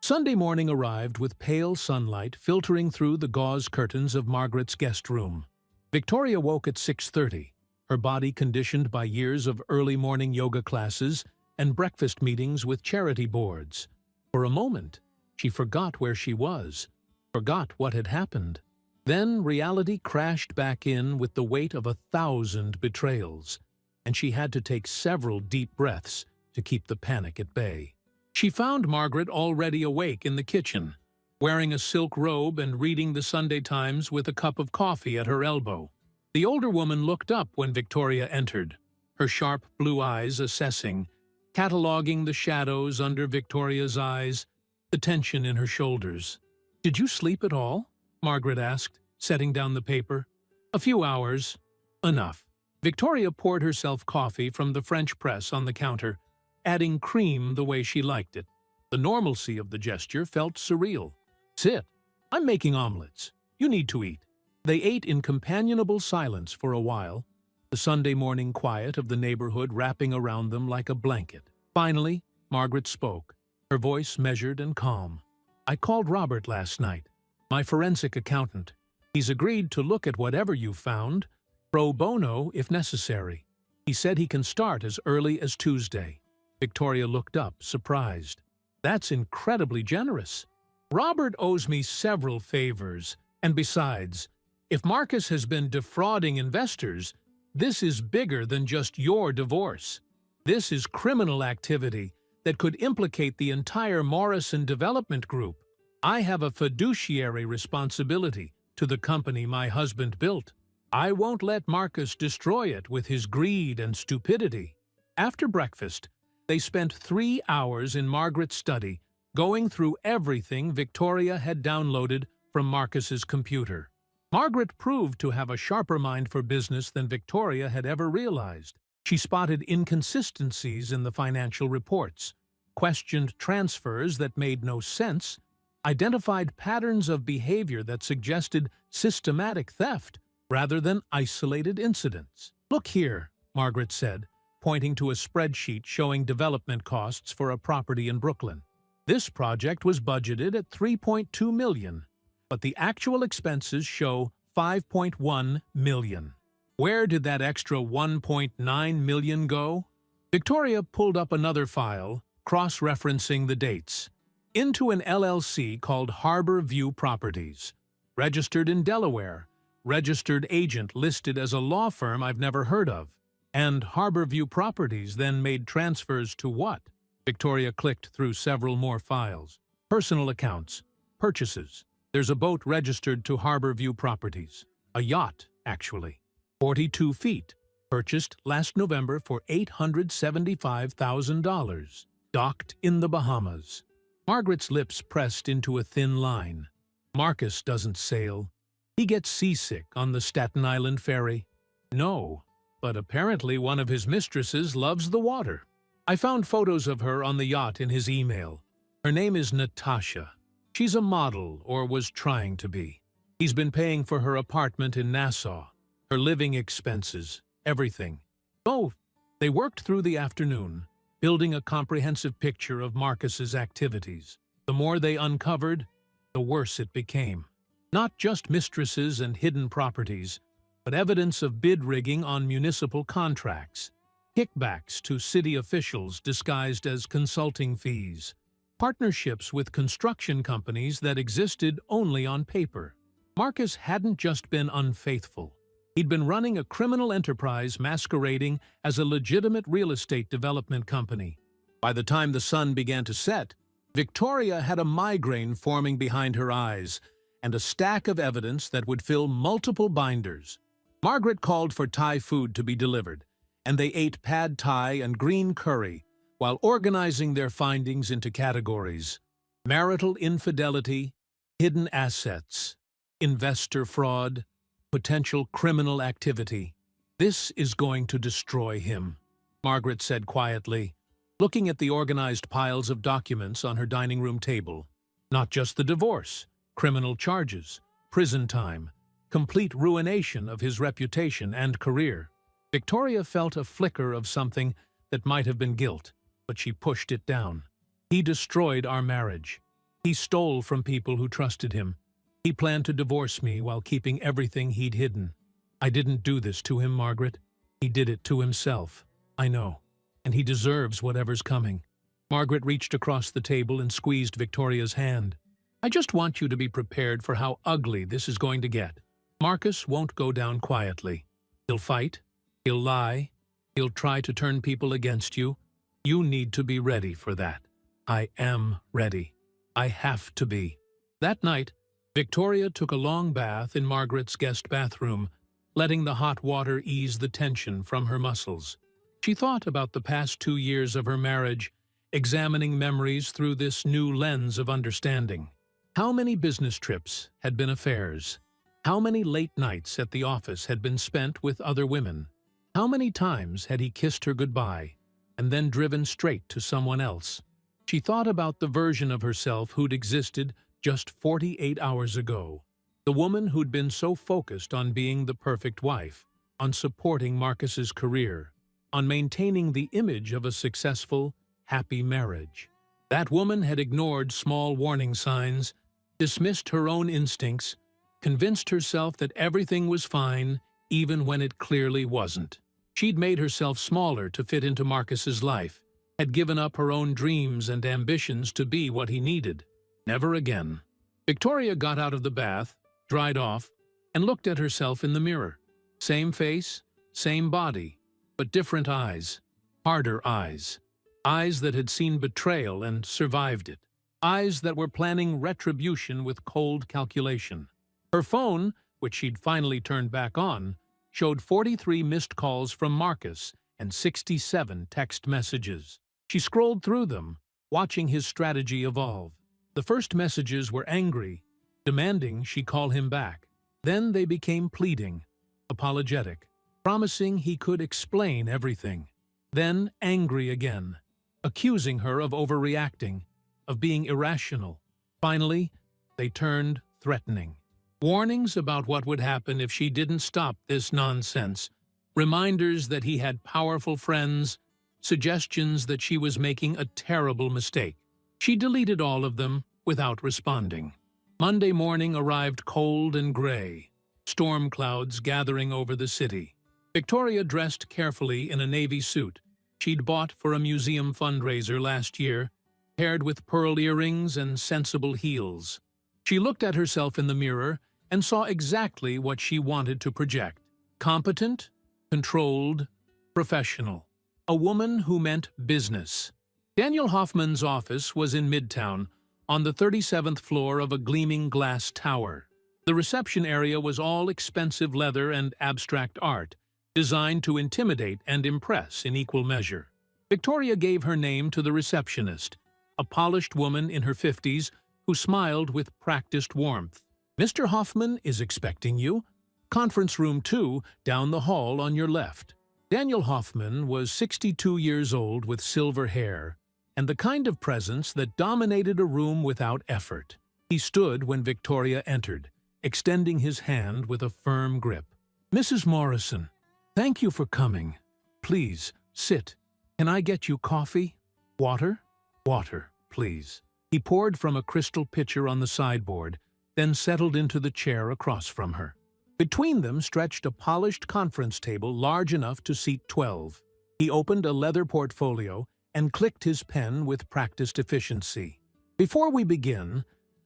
Sunday morning arrived with pale sunlight filtering through the gauze curtains of Margaret's guest room. Victoria woke at 6:30, her body conditioned by years of early morning yoga classes and breakfast meetings with charity boards. For a moment, she forgot where she was, forgot what had happened. Then reality crashed back in with the weight of 1,000 betrayals, and she had to take several deep breaths to keep the panic at bay. She found Margaret already awake in the kitchen, wearing a silk robe and reading the Sunday Times with a cup of coffee at her elbow. The older woman looked up when Victoria entered, her sharp blue eyes assessing, cataloging the shadows under Victoria's eyes, the tension in her shoulders. "Did you sleep at all?" Margaret asked, setting down the paper. "A few hours. Enough." Victoria poured herself coffee from the French press on the counter, adding cream the way she liked it. The normalcy of the gesture felt surreal. "Sit. I'm making omelets. You need to eat." They ate in companionable silence for a while, the Sunday morning quiet of the neighborhood wrapping around them like a blanket. Finally, Margaret spoke, her voice measured and calm. "I called Robert last night, my forensic accountant. He's agreed to look at whatever you found, pro bono if necessary. He said he can start as early as Tuesday." Victoria looked up, surprised. "That's incredibly generous. Robert owes me several favors, and besides, if Marcus has been defrauding investors, this is bigger than just your divorce. This is criminal activity that could implicate the entire Morrison Development Group. I have a fiduciary responsibility to the company my husband built. I won't let Marcus destroy it with his greed and stupidity." After breakfast, they spent 3 hours in Margaret's study, going through everything Victoria had downloaded from Marcus's computer. Margaret proved to have a sharper mind for business than Victoria had ever realized. She spotted inconsistencies in the financial reports, questioned transfers that made no sense, identified patterns of behavior that suggested systematic theft rather than isolated incidents. "Look here," Margaret said, pointing to a spreadsheet showing development costs for a property in Brooklyn. "This project was budgeted at $3.2 million, but the actual expenses show $5.1 million. Where did that extra $1.9 million go?" Victoria pulled up another file, cross-referencing the dates. "Into an LLC called Harbor View Properties, registered in Delaware, registered agent listed as a law firm I've never heard of. And Harbor View Properties then made transfers to what?" Victoria clicked through several more files. "Personal accounts, purchases. There's a boat registered to Harbor View Properties. A yacht, actually. 42 feet. Purchased last November for $875,000. Docked in the Bahamas." Margaret's lips pressed into a thin line. "Marcus doesn't sail. He gets seasick on the Staten Island ferry." "No, but apparently one of his mistresses loves the water. I found photos of her on the yacht in his email. Her name is Natasha. She's a model, or was trying to be. He's been paying for her apartment in Nassau, her living expenses, everything." Oh, they worked through the afternoon, building a comprehensive picture of Marcus's activities. The more they uncovered, the worse it became. Not just mistresses and hidden properties, but evidence of bid rigging on municipal contracts, kickbacks to city officials disguised as consulting fees, partnerships with construction companies that existed only on paper. Marcus hadn't just been unfaithful. He'd been running a criminal enterprise masquerading as a legitimate real estate development company. By the time the sun began to set, Victoria had a migraine forming behind her eyes and a stack of evidence that would fill multiple binders. Margaret called for Thai food to be delivered, and they ate pad Thai and green curry while organizing their findings into categories: marital infidelity, hidden assets, investor fraud, potential criminal activity. "This is going to destroy him," Margaret said quietly, looking at the organized piles of documents on her dining room table. Not just the divorce, criminal charges, prison time, complete ruination of his reputation and career. Victoria felt a flicker of something that might have been guilt, but she pushed it down. "He destroyed our marriage. He stole from people who trusted him. He planned to divorce me while keeping everything he'd hidden. I didn't do this to him, Margaret. He did it to himself. I know. And he deserves whatever's coming." Margaret reached across the table and squeezed Victoria's hand. "I just want you to be prepared for how ugly this is going to get. Marcus won't go down quietly. He'll fight. He'll lie. He'll try to turn people against you. You need to be ready for that." "I am ready. I have to be." That night, Victoria took a long bath in Margaret's guest bathroom, letting the hot water ease the tension from her muscles. She thought about the past 2 years of her marriage, examining memories through this new lens of understanding. How many business trips had been affairs? How many late nights at the office had been spent with other women? How many times had he kissed her goodbye and then driven straight to someone else? She thought about the version of herself who'd existed just 48 hours ago, the woman who'd been so focused on being the perfect wife, on supporting Marcus's career, on maintaining the image of a successful, happy marriage. That woman had ignored small warning signs, dismissed her own instincts, convinced herself that everything was fine even when it clearly wasn't. She'd made herself smaller to fit into Marcus's life, had given up her own dreams and ambitions to be what he needed. Never again. Victoria got out of the bath, dried off, and looked at herself in the mirror. Same face, same body, but different eyes. Harder eyes. Eyes that had seen betrayal and survived it. Eyes that were planning retribution with cold calculation. Her phone, which she'd finally turned back on, showed 43 missed calls from Marcus and 67 text messages. She scrolled through them, watching his strategy evolve. The first messages were angry, demanding she call him back. Then they became pleading, apologetic, promising he could explain everything. Then angry again, accusing her of overreacting, of being irrational. Finally, they turned threatening. Warnings about what would happen if she didn't stop this nonsense. Reminders that he had powerful friends. Suggestions that she was making a terrible mistake. She deleted all of them without responding. Monday morning arrived cold and gray, storm clouds gathering over the city. Victoria dressed carefully in a navy suit she'd bought for a museum fundraiser last year, paired with pearl earrings and sensible heels. She looked at herself in the mirror and saw exactly what she wanted to project. Competent, controlled, professional. A woman who meant business. Daniel Hoffman's office was in Midtown, on the 37th floor of a gleaming glass tower. The reception area was all expensive leather and abstract art, designed to intimidate and impress in equal measure. Victoria gave her name to the receptionist, a polished woman in her 50s who smiled with practiced warmth. "Mr. Hoffman is expecting you. Conference room 2 down the hall on your left." Daniel Hoffman was 62 years old with silver hair, and the kind of presence that dominated a room without effort. He stood when Victoria entered, extending his hand with a firm grip. "Mrs. Morrison, thank you for coming. Please, sit. Can I get you coffee? Water? Water, please." He poured from a crystal pitcher on the sideboard, then settled into the chair across from her. Between them stretched a polished conference table large enough to seat 12. He opened a leather portfolio and clicked his pen with practiced efficiency. Before we begin,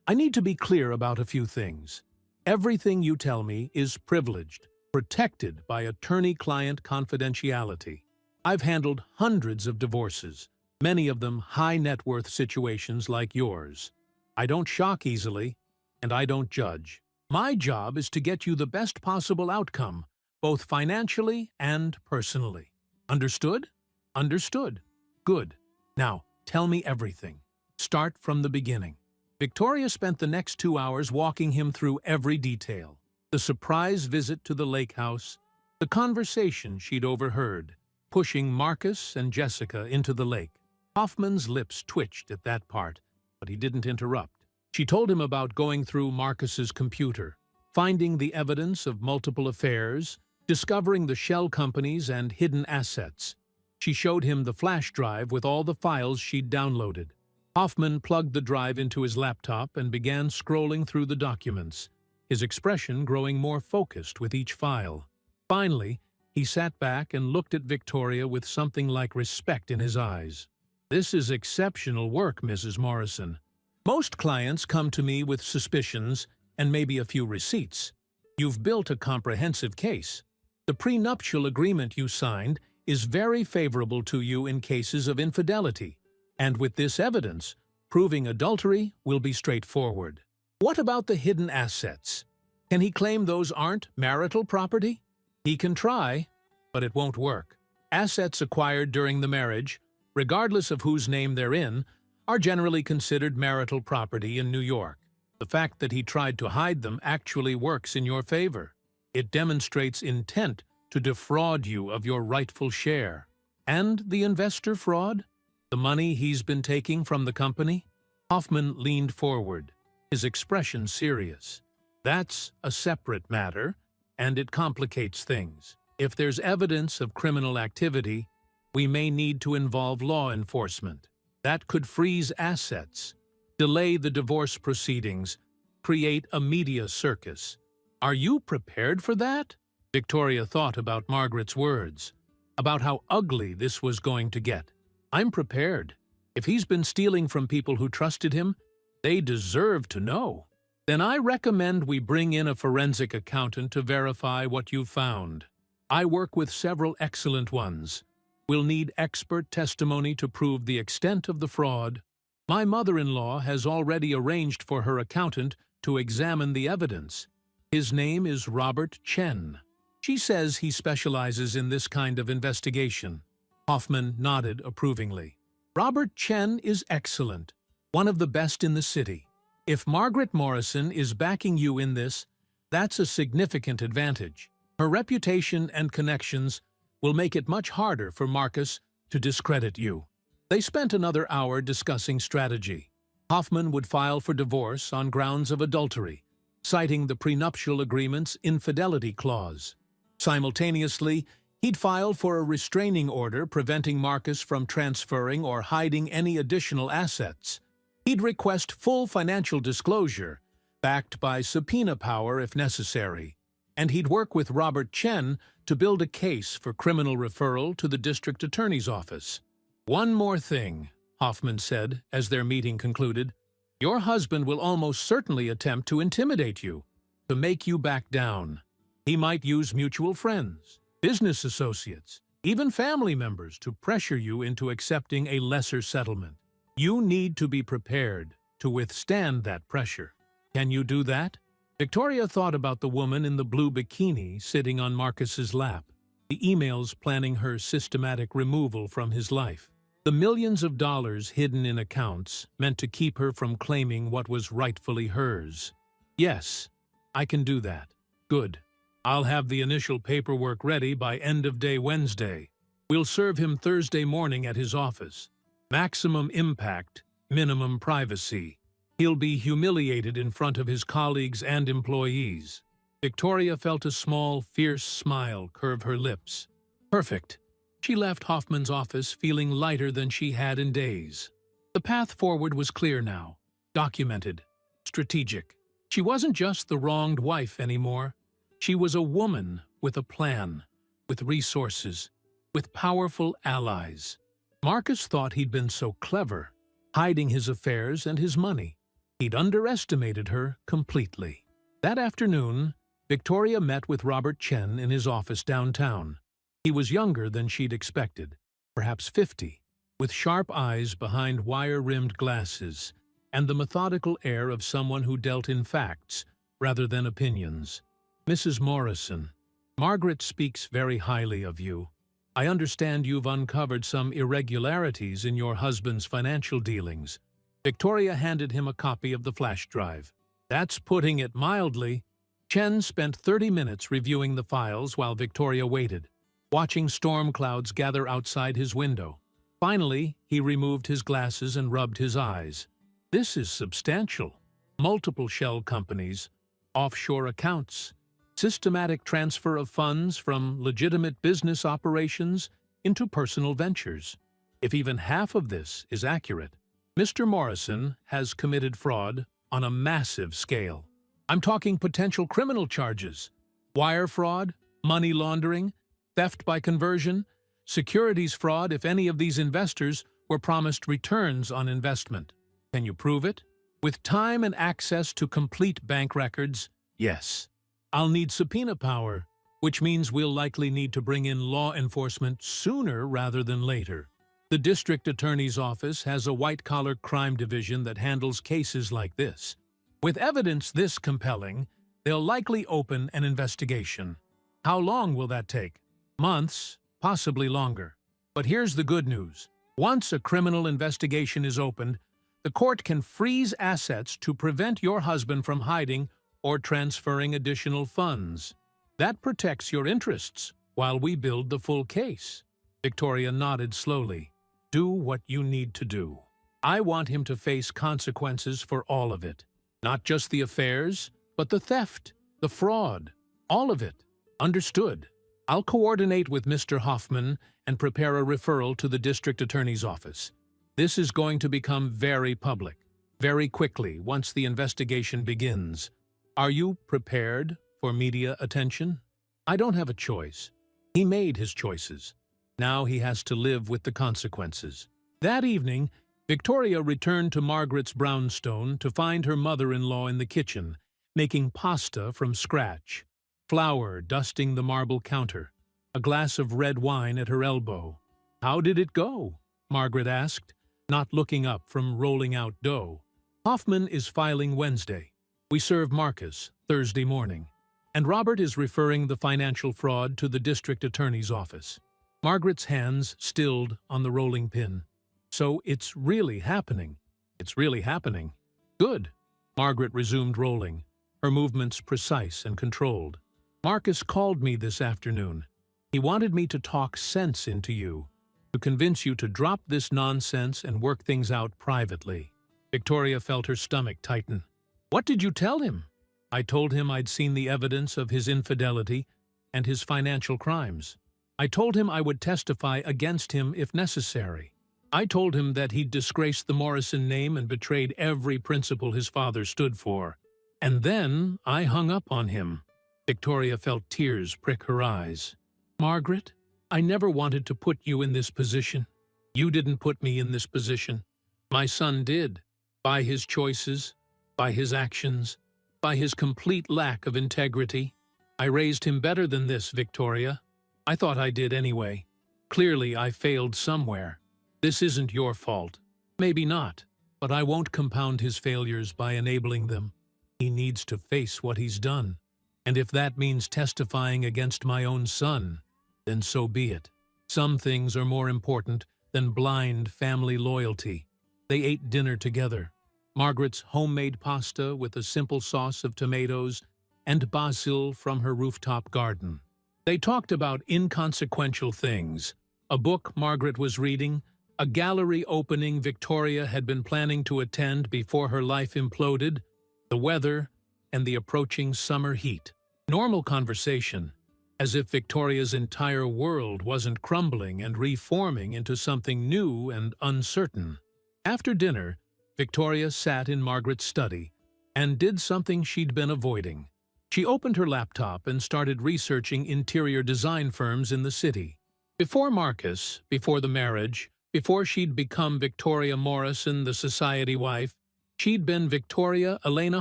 I need to be clear about a few things. Everything you tell me is privileged, protected by attorney-client confidentiality. I've handled hundreds of divorces, many of them high-net-worth situations like yours. I don't shock easily, and I don't judge. My job is to get you the best possible outcome, both financially and personally. Understood? Understood. Good. Now, tell me everything. Start from the beginning. Victoria spent the next 2 hours walking him through every detail. The surprise visit to the lake house, the conversation she'd overheard, pushing Marcus and Jessica into the lake. Hoffman's lips twitched at that part, but he didn't interrupt. She told him about going through Marcus's computer, finding the evidence of multiple affairs, discovering the shell companies and hidden assets. She showed him the flash drive with all the files she'd downloaded. Hoffman plugged the drive into his laptop and began scrolling through the documents, his expression growing more focused with each file. Finally, he sat back and looked at Victoria with something like respect in his eyes. "This is exceptional work, Mrs. Morrison. Most clients come to me with suspicions and maybe a few receipts. You've built a comprehensive case. The prenuptial agreement you signed is very favorable to you in cases of infidelity. And with this evidence, proving adultery will be straightforward. What about the hidden assets? Can he claim those aren't marital property? He can try, but it won't work. Assets acquired during the marriage, regardless of whose name they're in, are generally considered marital property in New York. The fact that he tried to hide them actually works in your favor. It demonstrates intent to defraud you of your rightful share. And the investor fraud? The money he's been taking from the company?" Hoffman leaned forward, his expression serious. "That's a separate matter, and it complicates things. If there's evidence of criminal activity, we may need to involve law enforcement. That could freeze assets, delay the divorce proceedings, create a media circus. Are you prepared for that?" Victoria thought about Margaret's words, about how ugly this was going to get. "I'm prepared. If he's been stealing from people who trusted him, they deserve to know. Then I recommend we bring in a forensic accountant to verify what you've found. I work with several excellent ones. We'll need expert testimony to prove the extent of the fraud. My mother-in-law has already arranged for her accountant to examine the evidence. His name is Robert Chen. She says he specializes in this kind of investigation." Hoffman nodded approvingly. "Robert Chen is excellent, one of the best in the city. If Margaret Morrison is backing you in this, that's a significant advantage. Her reputation and connections will make it much harder for Marcus to discredit you." They spent another hour discussing strategy. Hoffman would file for divorce on grounds of adultery, citing the prenuptial agreement's infidelity clause. Simultaneously, he'd file for a restraining order preventing Marcus from transferring or hiding any additional assets. He'd request full financial disclosure, backed by subpoena power if necessary. And he'd work with Robert Chen to build a case for criminal referral to the district attorney's office. "One more thing," Hoffman said as their meeting concluded. "Your husband will almost certainly attempt to intimidate you, to make you back down. He might use mutual friends, business associates, even family members to pressure you into accepting a lesser settlement. You need to be prepared to withstand that pressure. Can you do that?" Victoria thought about the woman in the blue bikini sitting on Marcus's lap, the emails planning her systematic removal from his life. The millions of dollars hidden in accounts meant to keep her from claiming what was rightfully hers. "Yes, I can do that." "Good. I'll have the initial paperwork ready by end of day Wednesday. We'll serve him Thursday morning at his office. Maximum impact, minimum privacy. He'll be humiliated in front of his colleagues and employees." Victoria felt a small, fierce smile curve her lips. Perfect. She left Hoffman's office feeling lighter than she had in days. The path forward was clear now, documented, strategic. She wasn't just the wronged wife anymore. She was a woman with a plan, with resources, with powerful allies. Marcus thought he'd been so clever. hiding his affairs and his money. He'd underestimated her completely. That afternoon, Victoria met with Robert Chen in his office downtown. He was younger than she'd expected, perhaps 50, with sharp eyes behind wire-rimmed glasses, and the methodical air of someone who dealt in facts rather than opinions. "Mrs. Morrison, Margaret speaks very highly of you. I understand you've uncovered some irregularities in your husband's financial dealings." Victoria handed him a copy of the flash drive. "That's putting it mildly." Chen spent 30 minutes reviewing the files while Victoria waited, watching storm clouds gather outside his window. Finally, he removed his glasses and rubbed his eyes. "This is substantial. Multiple shell companies, offshore accounts, systematic transfer of funds from legitimate business operations into personal ventures. If even half of this is accurate, Mr. Morrison has committed fraud on a massive scale. I'm talking potential criminal charges, wire fraud, money laundering, theft by conversion, securities fraud if any of these investors were promised returns on investment. Can you prove it? With time and access to complete bank records, yes. I'll need subpoena power, which means we'll likely need to bring in law enforcement sooner rather than later. The district attorney's office has a white-collar crime division that handles cases like this. With evidence this compelling, they'll likely open an investigation. How long will that take? Months, possibly longer. But here's the good news. Once a criminal investigation is opened, the court can freeze assets to prevent your husband from hiding or transferring additional funds. That protects your interests while we build the full case." Victoria nodded slowly. "Do what you need to do. I want him to face consequences for all of it. Not just the affairs, but the theft, the fraud, all of it. Understood. I'll coordinate with Mr. Hoffman and prepare a referral to the district attorney's office. This is going to become very public, very quickly once the investigation begins. Are you prepared for media attention?" "I don't have a choice. He made his choices. Now he has to live with the consequences." That evening, Victoria returned to Margaret's brownstone to find her mother-in-law in the kitchen, making pasta from scratch, flour dusting the marble counter, a glass of red wine at her elbow. "How did it go?" Margaret asked, not looking up from rolling out dough. "Hoffman is filing Wednesday. We serve Marcus Thursday morning, and Robert is referring the financial fraud to the district attorney's office." Margaret's hands stilled on the rolling pin. "So it's really happening. It's really happening. Good." Margaret resumed rolling, her movements precise and controlled. "Marcus called me this afternoon. He wanted me to talk sense into you, to convince you to drop this nonsense and work things out privately." Victoria felt her stomach tighten. "What did you tell him?" "I told him I'd seen the evidence of his infidelity and his financial crimes. I told him I would testify against him if necessary. I told him that he'd disgraced the Morrison name and betrayed every principle his father stood for. And then I hung up on him." Victoria felt tears prick her eyes. "Margaret, I never wanted to put you in this position. You didn't put me in this position. My son did, by his choices, by his actions, by his complete lack of integrity. I raised him better than this, Victoria. I thought I did anyway. Clearly I failed somewhere. This isn't your fault. Maybe not, but I won't compound his failures by enabling them. He needs to face what he's done. And if that means testifying against my own son, then so be it. Some things are more important than blind family loyalty." They ate dinner together. Margaret's homemade pasta with a simple sauce of tomatoes and basil from her rooftop garden. They talked about inconsequential things, a book Margaret was reading, a gallery opening Victoria had been planning to attend before her life imploded, the weather, and the approaching summer heat. Normal conversation, as if Victoria's entire world wasn't crumbling and reforming into something new and uncertain. After dinner, Victoria sat in Margaret's study and did something she'd been avoiding. She opened her laptop and started researching interior design firms in the city. Before Marcus, before the marriage, Before she'd become Victoria Morrison, the society wife, she'd been Victoria Elena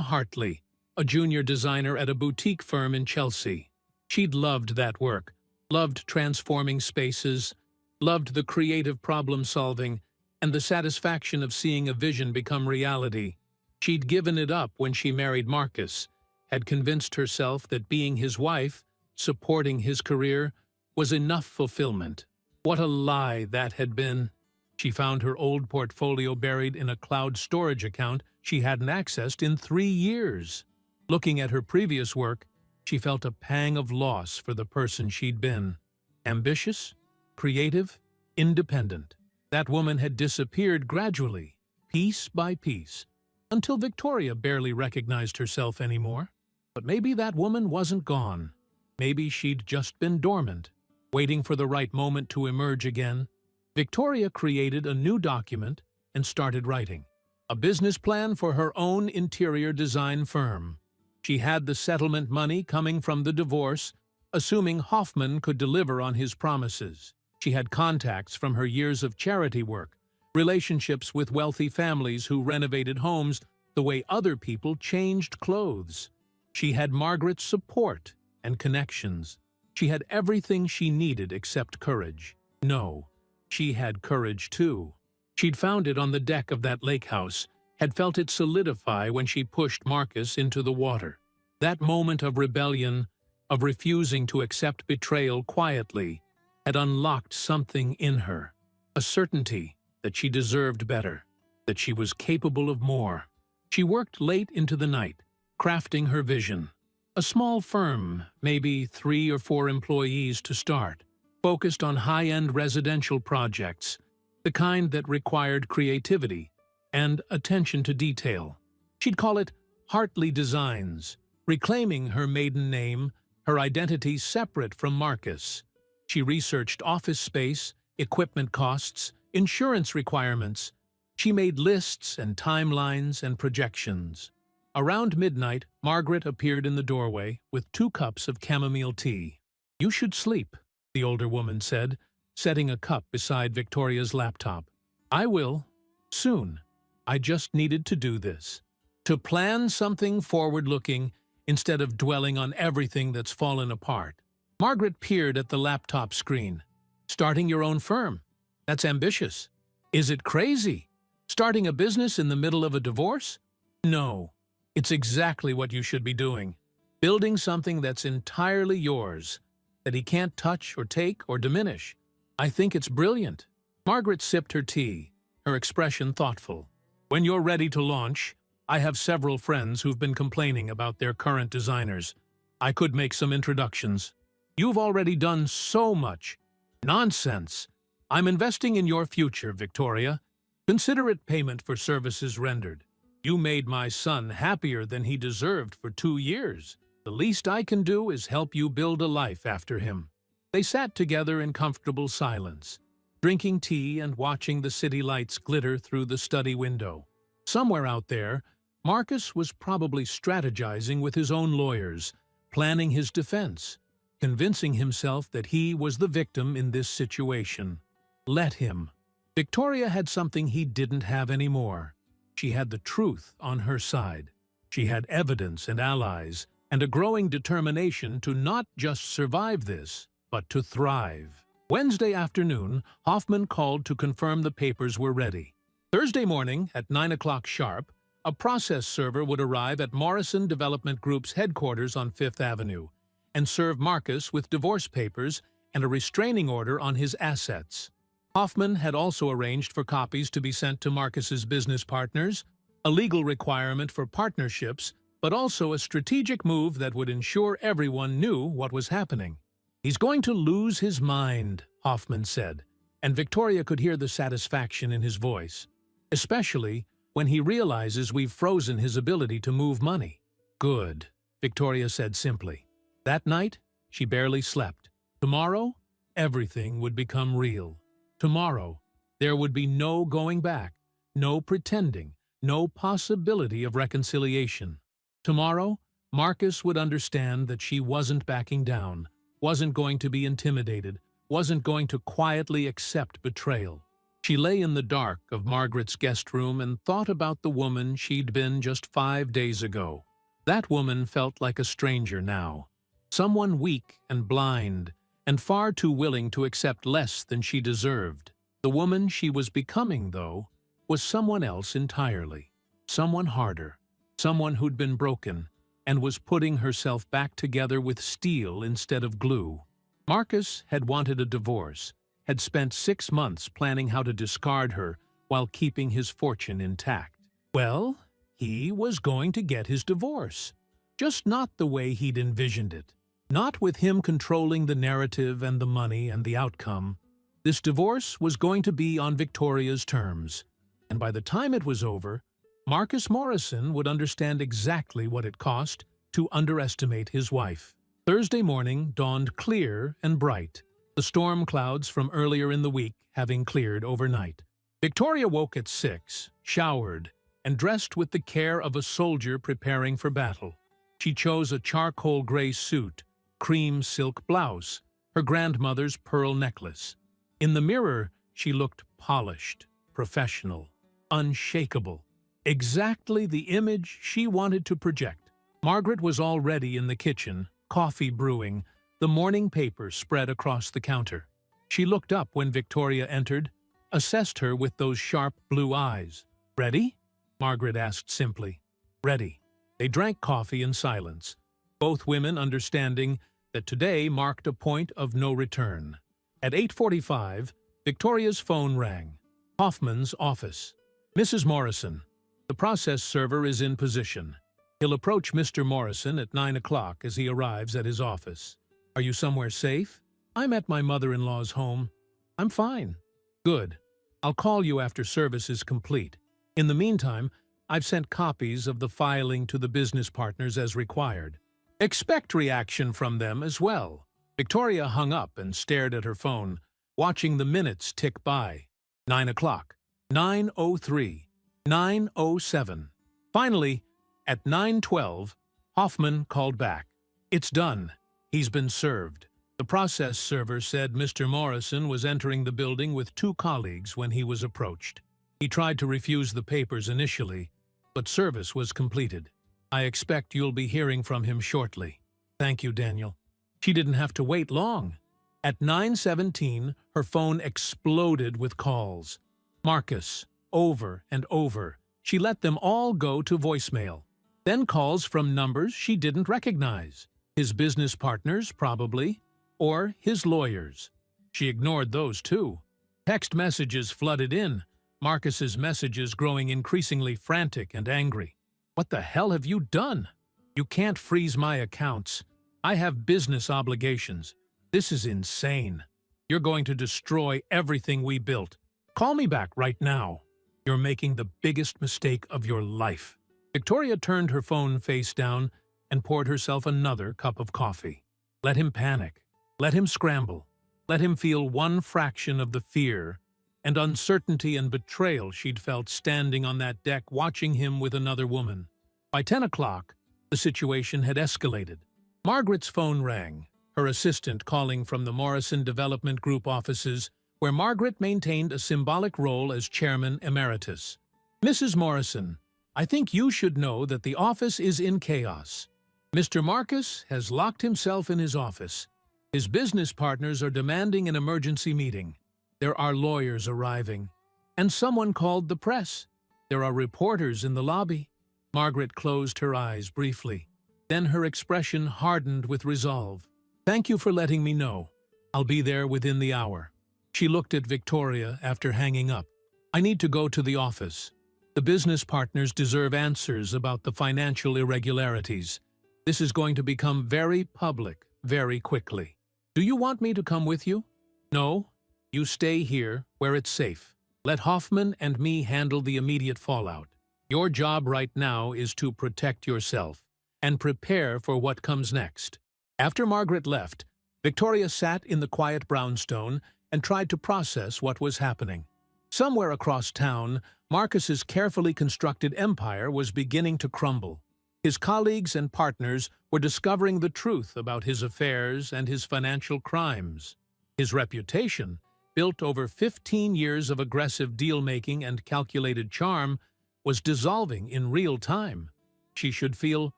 Hartley, a junior designer at a boutique firm in Chelsea. She'd loved that work, loved transforming spaces, loved the creative problem-solving, and the satisfaction of seeing a vision become reality. She'd given it up when she married Marcus, had convinced herself that being his wife, supporting his career, was enough fulfillment. What a lie that had been. She found her old portfolio buried in a cloud storage account she hadn't accessed in 3 years. Looking at her previous work, she felt a pang of loss for the person she'd been. Ambitious, creative, independent. That woman had disappeared gradually, piece by piece, until Victoria barely recognized herself anymore. But maybe that woman wasn't gone. Maybe she'd just been dormant, waiting for the right moment to emerge again. Victoria created a new document and started writing. A business plan for her own interior design firm. She had the settlement money coming from the divorce, assuming Hoffman could deliver on his promises. She had contacts from her years of charity work, relationships with wealthy families who renovated homes the way other people changed clothes. She had Margaret's support and connections. She had everything she needed except courage. No, she had courage too. She'd found it on the deck of that lake house, had felt it solidify when she pushed Marcus into the water. That moment of rebellion, of refusing to accept betrayal quietly, had unlocked something in her, a certainty that she deserved better, that she was capable of more. She worked late into the night, crafting her vision. A small firm, maybe 3 or 4 employees to start, focused on high-end residential projects, the kind that required creativity and attention to detail. She'd call it Hartley Designs, reclaiming her maiden name, her identity separate from Marcus. She researched office space, equipment costs, insurance requirements. She made lists and timelines and projections. Around midnight, Margaret appeared in the doorway with 2 cups of chamomile tea. "You should sleep," the older woman said, setting a cup beside Victoria's laptop. "I will. Soon. I just needed to do this. To plan something forward-looking instead of dwelling on everything that's fallen apart." Margaret peered at the laptop screen. "Starting your own firm? That's ambitious. Is it crazy? Starting a business in the middle of a divorce? No. It's exactly what you should be doing. Building something that's entirely yours, that he can't touch or take or diminish. I think it's brilliant." Margaret sipped her tea, her expression thoughtful. "When you're ready to launch, I have several friends who've been complaining about their current designers. I could make some introductions." "You've already done so much." "Nonsense. I'm investing in your future, Victoria. Consider it payment for services rendered. You made my son happier than he deserved for 2 years. The least I can do is help you build a life after him." They sat together in comfortable silence, drinking tea and watching the city lights glitter through the study window. Somewhere out there, Marcus was probably strategizing with his own lawyers, planning his defense, convincing himself that he was the victim in this situation. Let him. Victoria had something he didn't have anymore. She had the truth on her side. She had evidence and allies, and a growing determination to not just survive this, but to thrive. Wednesday afternoon, Hoffman called to confirm the papers were ready. Thursday morning, at 9 o'clock sharp, a process server would arrive at Morrison Development Group's headquarters on 5th Avenue and serve Marcus with divorce papers and a restraining order on his assets. Hoffman had also arranged for copies to be sent to Marcus's business partners, a legal requirement for partnerships, but also a strategic move that would ensure everyone knew what was happening. "He's going to lose his mind," Hoffman said, and Victoria could hear the satisfaction in his voice, especially when he realizes we've frozen his ability to move money. "Good," Victoria said simply. That night, she barely slept. Tomorrow, everything would become real. Tomorrow, there would be no going back, no pretending, no possibility of reconciliation. Tomorrow, Marcus would understand that she wasn't backing down, wasn't going to be intimidated, wasn't going to quietly accept betrayal. She lay in the dark of Margaret's guest room and thought about the woman she'd been just 5 days ago. That woman felt like a stranger now, someone weak and blind, and far too willing to accept less than she deserved. The woman she was becoming, though, was someone else entirely. Someone harder, someone who'd been broken, and was putting herself back together with steel instead of glue. Marcus had wanted a divorce, had spent 6 months planning how to discard her while keeping his fortune intact. Well, he was going to get his divorce, just not the way he'd envisioned it. Not with him controlling the narrative and the money and the outcome. This divorce was going to be on Victoria's terms, and by the time it was over, Marcus Morrison would understand exactly what it cost to underestimate his wife. Thursday morning dawned clear and bright, the storm clouds from earlier in the week having cleared overnight. Victoria woke at 6, showered, and dressed with the care of a soldier preparing for battle. She chose a charcoal gray suit, cream silk blouse, her grandmother's pearl necklace. In the mirror, she looked polished, professional, unshakable. Exactly the image she wanted to project. Margaret was already in the kitchen, coffee brewing, the morning paper spread across the counter. She looked up when Victoria entered, assessed her with those sharp blue eyes. "Ready?" Margaret asked simply. "Ready." They drank coffee in silence, both women understanding that today marked a point of no return. At 8:45, Victoria's phone rang. Hoffman's office. "Mrs. Morrison, the process server is in position. He'll approach Mr. Morrison at 9 o'clock as he arrives at his office. Are you somewhere safe?" "I'm at my mother-in-law's home. I'm fine." "Good. I'll call you after service is complete. In the meantime, I've sent copies of the filing to the business partners as required. Expect reaction from them as well." Victoria hung up and stared at her phone, watching the minutes tick by. 9 o'clock, 9:03, 9:07. Finally, at 9:12, Hoffman called back. "It's done. He's been served." The process server said Mr. Morrison was entering the building with 2 colleagues when he was approached. He tried to refuse the papers initially, but service was completed. "I expect you'll be hearing from him shortly." "Thank you, Daniel." She didn't have to wait long. At 9:17, her phone exploded with calls. Marcus, over and over. She let them all go to voicemail. Then calls from numbers she didn't recognize. His business partners, probably, or his lawyers. She ignored those too. Text messages flooded in, Marcus's messages growing increasingly frantic and angry. "What the hell have you done? You can't freeze my accounts. I have business obligations. This is insane. You're going to destroy everything we built. Call me back right now. You're making the biggest mistake of your life." Victoria turned her phone face down and poured herself another cup of coffee. Let him panic. Let him scramble. Let him feel one fraction of the fear and uncertainty and betrayal she'd felt standing on that deck watching him with another woman. By 10 o'clock, the situation had escalated. Margaret's phone rang, her assistant calling from the Morrison Development Group offices, where Margaret maintained a symbolic role as chairman emeritus. "Mrs. Morrison, I think you should know that the office is in chaos. Mr. Marcus has locked himself in his office. His business partners are demanding an emergency meeting. There are lawyers arriving. And someone called the press. There are reporters in the lobby." Margaret closed her eyes briefly. Then her expression hardened with resolve. "Thank you for letting me know. I'll be there within the hour." She looked at Victoria after hanging up. "I need to go to the office. The business partners deserve answers about the financial irregularities. This is going to become very public very quickly. Do you want me to come with you?" "No. You stay here where it's safe. Let Hoffman and me handle the immediate fallout. Your job right now is to protect yourself and prepare for what comes next." After Margaret left, Victoria sat in the quiet brownstone and tried to process what was happening. Somewhere across town, Marcus's carefully constructed empire was beginning to crumble. His colleagues and partners were discovering the truth about his affairs and his financial crimes. His reputation built over 15 years of aggressive deal-making and calculated charm, was dissolving in real time. She should feel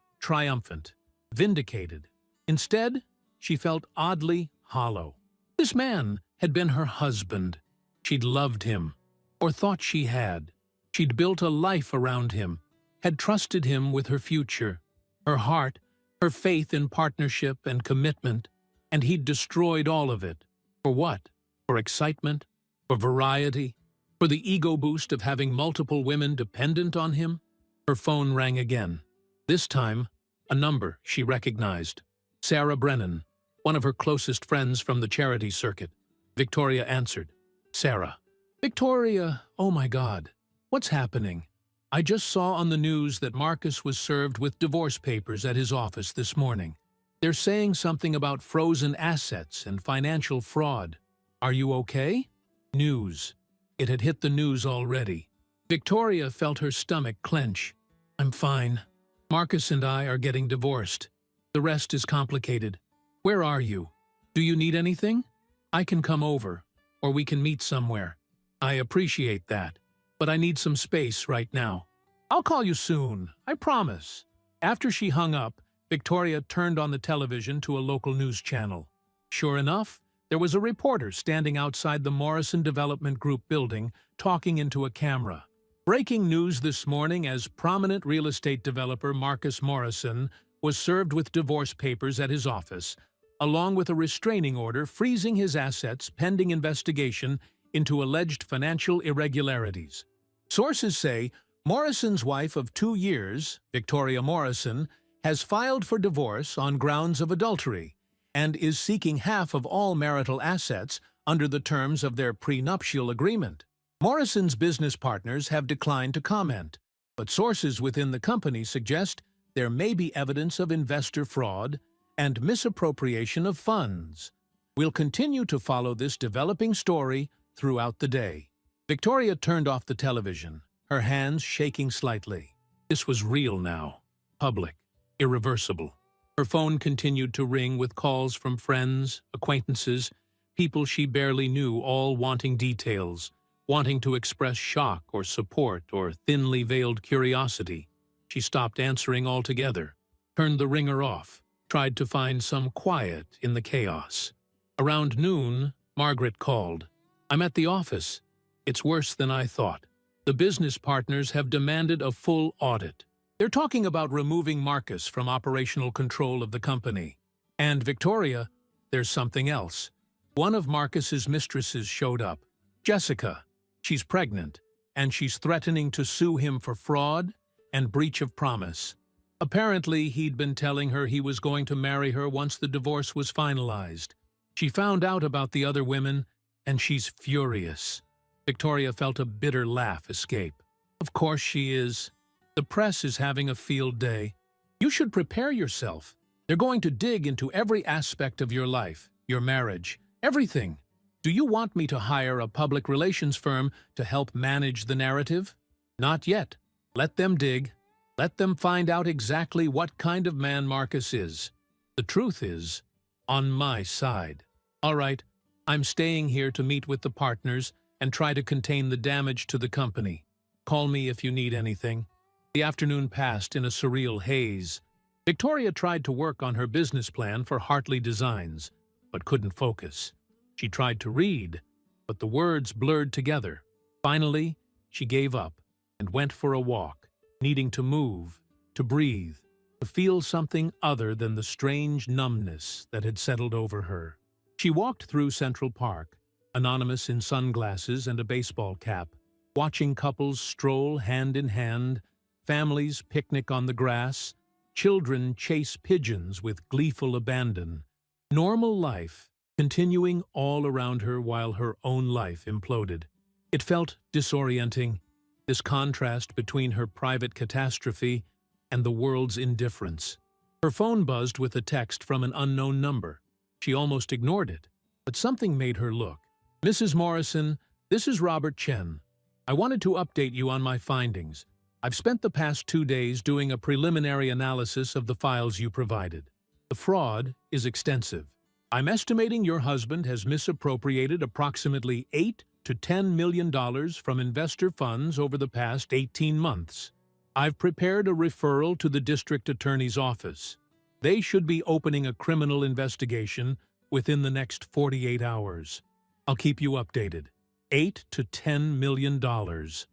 triumphant, vindicated. Instead, she felt oddly hollow. This man had been her husband. She'd loved him, or thought she had. She'd built a life around him, had trusted him with her future, her heart, her faith in partnership and commitment, and he'd destroyed all of it. For what? For excitement? For variety? For the ego boost of having multiple women dependent on him? Her phone rang again. This time, a number she recognized. Sarah Brennan, one of her closest friends from the charity circuit. Victoria answered. Sarah. Victoria, oh my God. What's happening? I just saw on the news that Marcus was served with divorce papers at his office this morning. They're saying something about frozen assets and financial fraud. Are you okay? News. It had hit the news already. Victoria felt her stomach clench. I'm fine. Marcus and I are getting divorced. The rest is complicated. Where are you? Do you need anything? I can come over, or we can meet somewhere. I appreciate that, but I need some space right now. I'll call you soon, I promise. After she hung up, Victoria turned on the television to a local news channel. Sure enough, there was a reporter standing outside the Morrison Development Group building, talking into a camera. Breaking news this morning as prominent real estate developer Marcus Morrison was served with divorce papers at his office, along with a restraining order freezing his assets pending investigation into alleged financial irregularities. Sources say Morrison's wife of 2 years, Victoria Morrison, has filed for divorce on grounds of adultery and is seeking half of all marital assets under the terms of their prenuptial agreement. Morrison's business partners have declined to comment, but sources within the company suggest there may be evidence of investor fraud and misappropriation of funds. We'll continue to follow this developing story throughout the day. Victoria turned off the television, her hands shaking slightly. This was real now, public, irreversible. Her phone continued to ring with calls from friends, acquaintances, people she barely knew, all wanting details, wanting to express shock or support or thinly veiled curiosity. She stopped answering altogether, turned the ringer off, tried to find some quiet in the chaos. Around noon, Margaret called. I'm at the office. It's worse than I thought. The business partners have demanded a full audit. They're talking about removing Marcus from operational control of the company. And Victoria, there's something else. One of Marcus's mistresses showed up. Jessica. She's pregnant, and she's threatening to sue him for fraud and breach of promise. Apparently, he'd been telling her he was going to marry her once the divorce was finalized. She found out about the other women, and she's furious. Victoria felt a bitter laugh escape. Of course she is. The press is having a field day. You should prepare yourself. They're going to dig into every aspect of your life, your marriage, everything. Do you want me to hire a public relations firm to help manage the narrative? Not yet. Let them dig. Let them find out exactly what kind of man Marcus is. The truth is, on my side. All right, I'm staying here to meet with the partners and try to contain the damage to the company. Call me if you need anything. The afternoon passed in a surreal haze. Victoria tried to work on her business plan for Hartley Designs, but couldn't focus. She tried to read, but the words blurred together. Finally, she gave up and went for a walk, needing to move, to breathe, to feel something other than the strange numbness that had settled over her. She walked through Central Park, anonymous in sunglasses and a baseball cap, watching couples stroll hand in hand, families picnic on the grass, children chase pigeons with gleeful abandon. Normal life continuing all around her while her own life imploded. It felt disorienting, this contrast between her private catastrophe and the world's indifference. Her phone buzzed with a text from an unknown number. She almost ignored it, but something made her look. Mrs. Morrison, this is Robert Chen. I wanted to update you on my findings. I've spent the past 2 days doing a preliminary analysis of the files you provided. The fraud is extensive. I'm estimating your husband has misappropriated approximately $8 to $10 million from investor funds over the past 18 months. I've prepared a referral to the district attorney's office. They should be opening a criminal investigation within the next 48 hours. I'll keep you updated. $8 to $10 million. The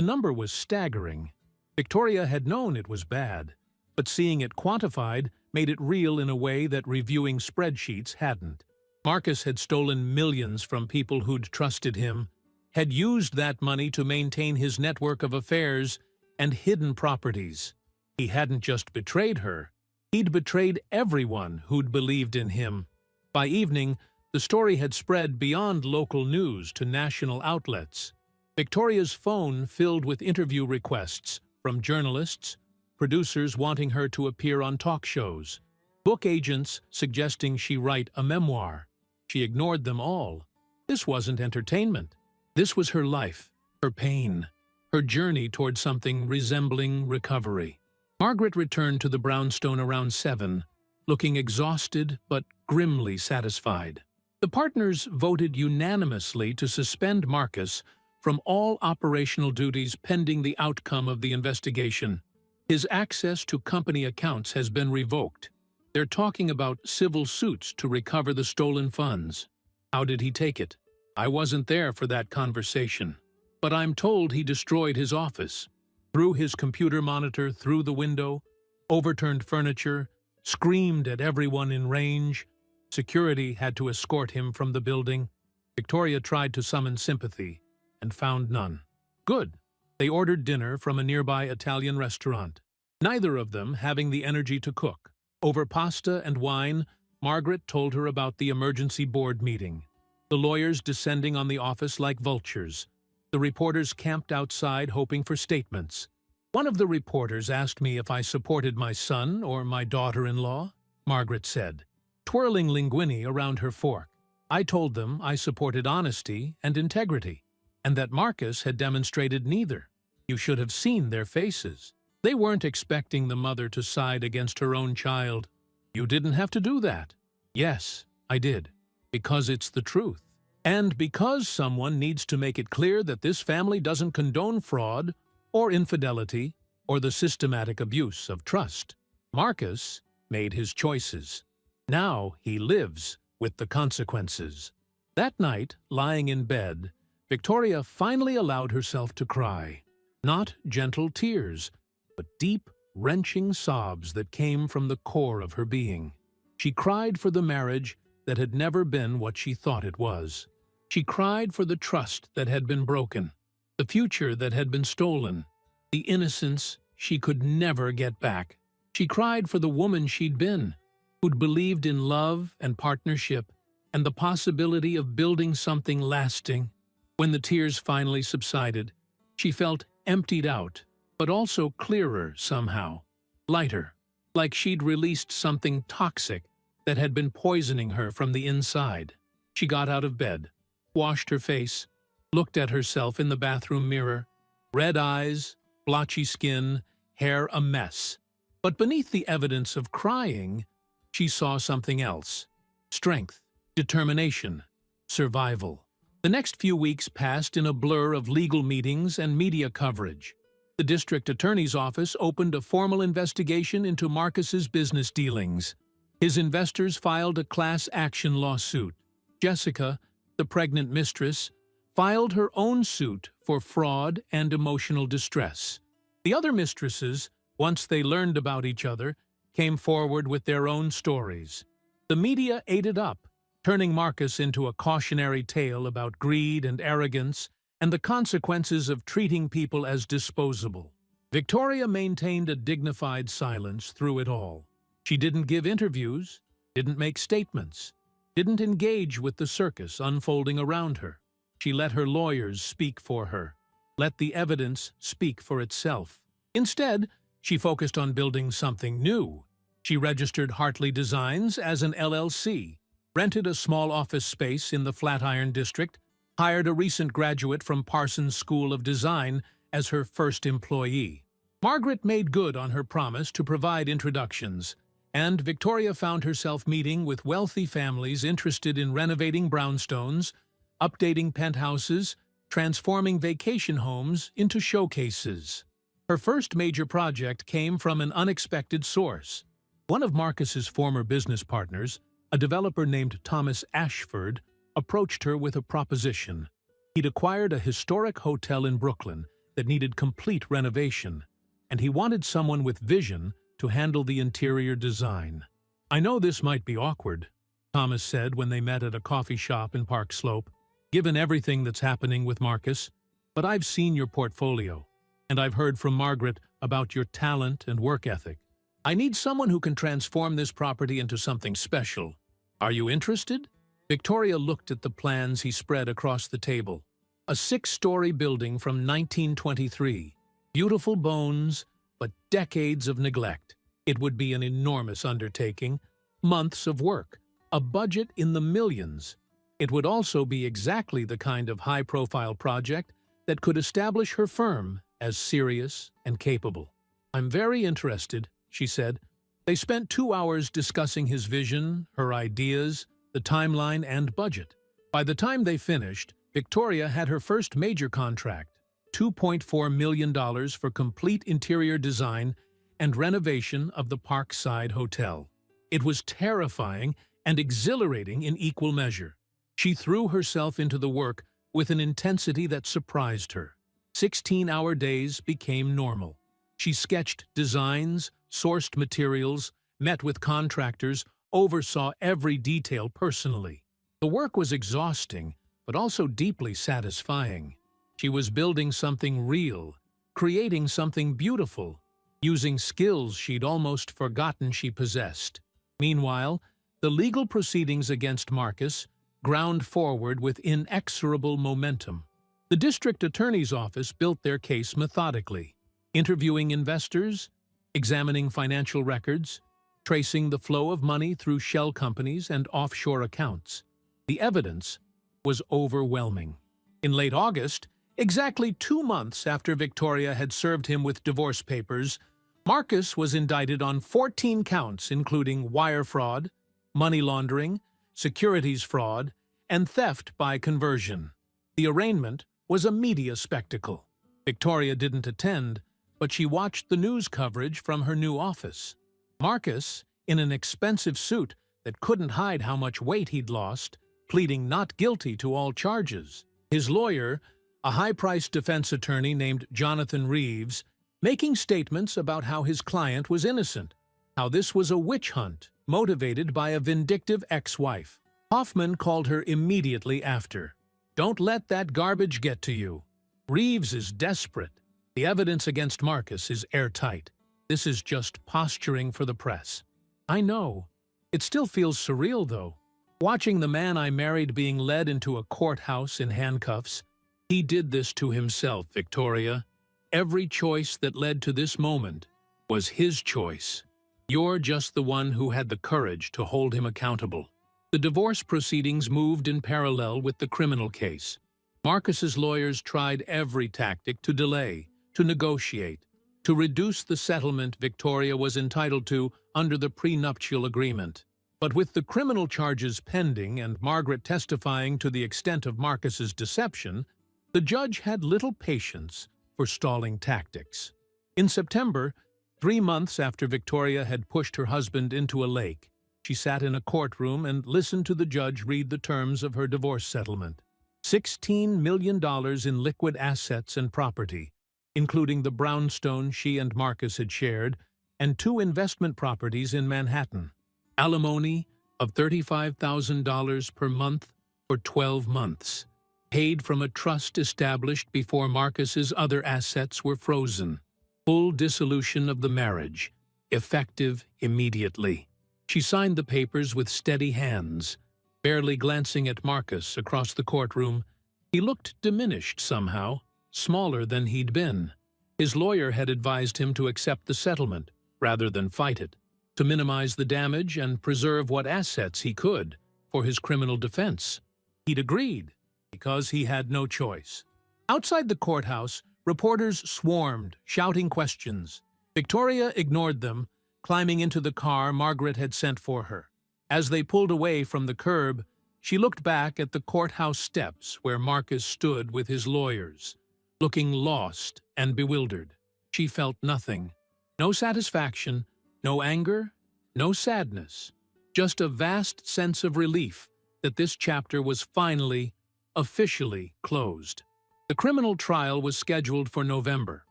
number was staggering. Victoria had known it was bad, but seeing it quantified made it real in a way that reviewing spreadsheets hadn't. Marcus had stolen millions from people who'd trusted him, had used that money to maintain his network of affairs and hidden properties. He hadn't just betrayed her, he'd betrayed everyone who'd believed in him. By evening, the story had spread beyond local news to national outlets. Victoria's phone filled with interview requests from journalists, producers wanting her to appear on talk shows, book agents suggesting she write a memoir. She ignored them all. This wasn't entertainment. This was her life, her pain, her journey toward something resembling recovery. Margaret returned to the brownstone around 7, looking exhausted but grimly satisfied. The partners voted unanimously to suspend Marcus from all operational duties pending the outcome of the investigation. His access to company accounts has been revoked. They're talking about civil suits to recover the stolen funds. How did he take it? I wasn't there for that conversation, but I'm told he destroyed his office, threw his computer monitor through the window, overturned furniture, screamed at everyone in range. Security had to escort him from the building. Victoria tried to summon sympathy and found none. Good. They ordered dinner from a nearby Italian restaurant, neither of them having the energy to cook. Over pasta and wine, Margaret told her about the emergency board meeting, the lawyers descending on the office like vultures, the reporters camped outside hoping for statements. One of the reporters asked me if I supported my son or my daughter-in-law, Margaret said, twirling linguine around her fork. I told them I supported honesty and integrity, and that Marcus had demonstrated neither. You should have seen their faces. They weren't expecting the mother to side against her own child. You didn't have to do that. Yes, I did. Because it's the truth. And because someone needs to make it clear that this family doesn't condone fraud or infidelity or the systematic abuse of trust. Marcus made his choices. Now he lives with the consequences. That night, lying in bed, Victoria finally allowed herself to cry. Not gentle tears, but deep, wrenching sobs that came from the core of her being. She cried for the marriage that had never been what she thought it was. She cried for the trust that had been broken, the future that had been stolen, the innocence she could never get back. She cried for the woman she'd been, who'd believed in love and partnership and the possibility of building something lasting. When the tears finally subsided, she felt emptied out, but also clearer somehow, lighter, like she'd released something toxic that had been poisoning her from the inside. She got out of bed, washed her face, looked at herself in the bathroom mirror, red eyes, blotchy skin, hair a mess. But beneath the evidence of crying, she saw something else: strength, determination, survival. The next few weeks passed in a blur of legal meetings and media coverage. The district attorney's office opened a formal investigation into Marcus's business dealings. His investors filed a class action lawsuit. Jessica, the pregnant mistress, filed her own suit for fraud and emotional distress. The other mistresses, once they learned about each other, came forward with their own stories. The media ate it up, turning Marcus into a cautionary tale about greed and arrogance and the consequences of treating people as disposable. Victoria maintained a dignified silence through it all. She didn't give interviews, didn't make statements, didn't engage with the circus unfolding around her. She let her lawyers speak for her, let the evidence speak for itself. Instead, she focused on building something new. She registered Hartley Designs as an LLC, rented a small office space in the Flatiron District, hired a recent graduate from Parsons School of Design as her first employee. Margaret made good on her promise to provide introductions, And Victoria found herself meeting with wealthy families interested in renovating brownstones, updating penthouses, transforming vacation homes into showcases. Her first major project came from an unexpected source. One of Marcus's former business partners, a developer named Thomas Ashford, approached her with a proposition. He'd acquired a historic hotel in Brooklyn that needed complete renovation, and he wanted someone with vision to handle the interior design. "I know this might be awkward," Thomas said when they met at a coffee shop in Park Slope, "given everything that's happening with Marcus, but I've seen your portfolio, and I've heard from Margaret about your talent and work ethic. I need someone who can transform this property into something special. Are you interested?" Victoria looked at the plans he spread across the table. A 6-story building from 1923. Beautiful bones, but decades of neglect. It would be an enormous undertaking, months of work, a budget in the millions. It would also be exactly the kind of high-profile project that could establish her firm as serious and capable. "I'm very interested," she said. They spent 2 hours discussing his vision, her ideas, the timeline, and budget. By the time they finished, Victoria had her first major contract, $2.4 million for complete interior design and renovation of the Parkside Hotel. It was terrifying and exhilarating in equal measure. She threw herself into the work with an intensity that surprised her. 16-hour days became normal. She sketched designs, sourced materials, met with contractors, oversaw every detail personally. The work was exhausting, but also deeply satisfying. She was building something real, creating something beautiful, using skills she'd almost forgotten she possessed. Meanwhile, the legal proceedings against Marcus ground forward with inexorable momentum. The district attorney's office built their case methodically, interviewing investors, examining financial records, tracing the flow of money through shell companies and offshore accounts. The evidence was overwhelming. In late August, exactly 2 months after Victoria had served him with divorce papers, Marcus was indicted on 14 counts including wire fraud, money laundering, securities fraud, and theft by conversion. The arraignment was a media spectacle. Victoria didn't attend, but she watched the news coverage from her new office. Marcus, in an expensive suit that couldn't hide how much weight he'd lost, pleading not guilty to all charges. His lawyer, a high-priced defense attorney named Jonathan Reeves, making statements about how his client was innocent, how this was a witch hunt motivated by a vindictive ex-wife. Hoffman called her immediately after. "Don't let that garbage get to you. Reeves is desperate. The evidence against Marcus is airtight. This is just posturing for the press." "I know. It still feels surreal, though. Watching the man I married being led into a courthouse in handcuffs. He did this to himself, Victoria. Every choice that led to this moment was his choice. You're just the one who had the courage to hold him accountable." The divorce proceedings moved in parallel with the criminal case. Marcus's lawyers tried every tactic to delay, to negotiate, to reduce the settlement Victoria was entitled to under the prenuptial agreement. But with the criminal charges pending and Margaret testifying to the extent of Marcus's deception, the judge had little patience for stalling tactics. In September, 3 months after Victoria had pushed her husband into a lake, she sat in a courtroom and listened to the judge read the terms of her divorce settlement. $16 million in liquid assets and property, including the brownstone she and Marcus had shared, and 2 investment properties in Manhattan. Alimony of $35,000 per month for 12 months, paid from a trust established before Marcus's other assets were frozen. Full dissolution of the marriage, effective immediately. She signed the papers with steady hands, barely glancing at Marcus across the courtroom. He looked diminished somehow, smaller than he'd been. His lawyer had advised him to accept the settlement rather than fight it, to minimize the damage and preserve what assets he could for his criminal defense. He'd agreed because he had no choice. Outside the courthouse, reporters swarmed, shouting questions. Victoria ignored them, climbing into the car Margaret had sent for her. As they pulled away from the curb, she looked back at the courthouse steps where Marcus stood with his lawyers, looking lost and bewildered. She felt nothing. No satisfaction, no anger, no sadness. Just a vast sense of relief that this chapter was finally, officially closed. The criminal trial was scheduled for November.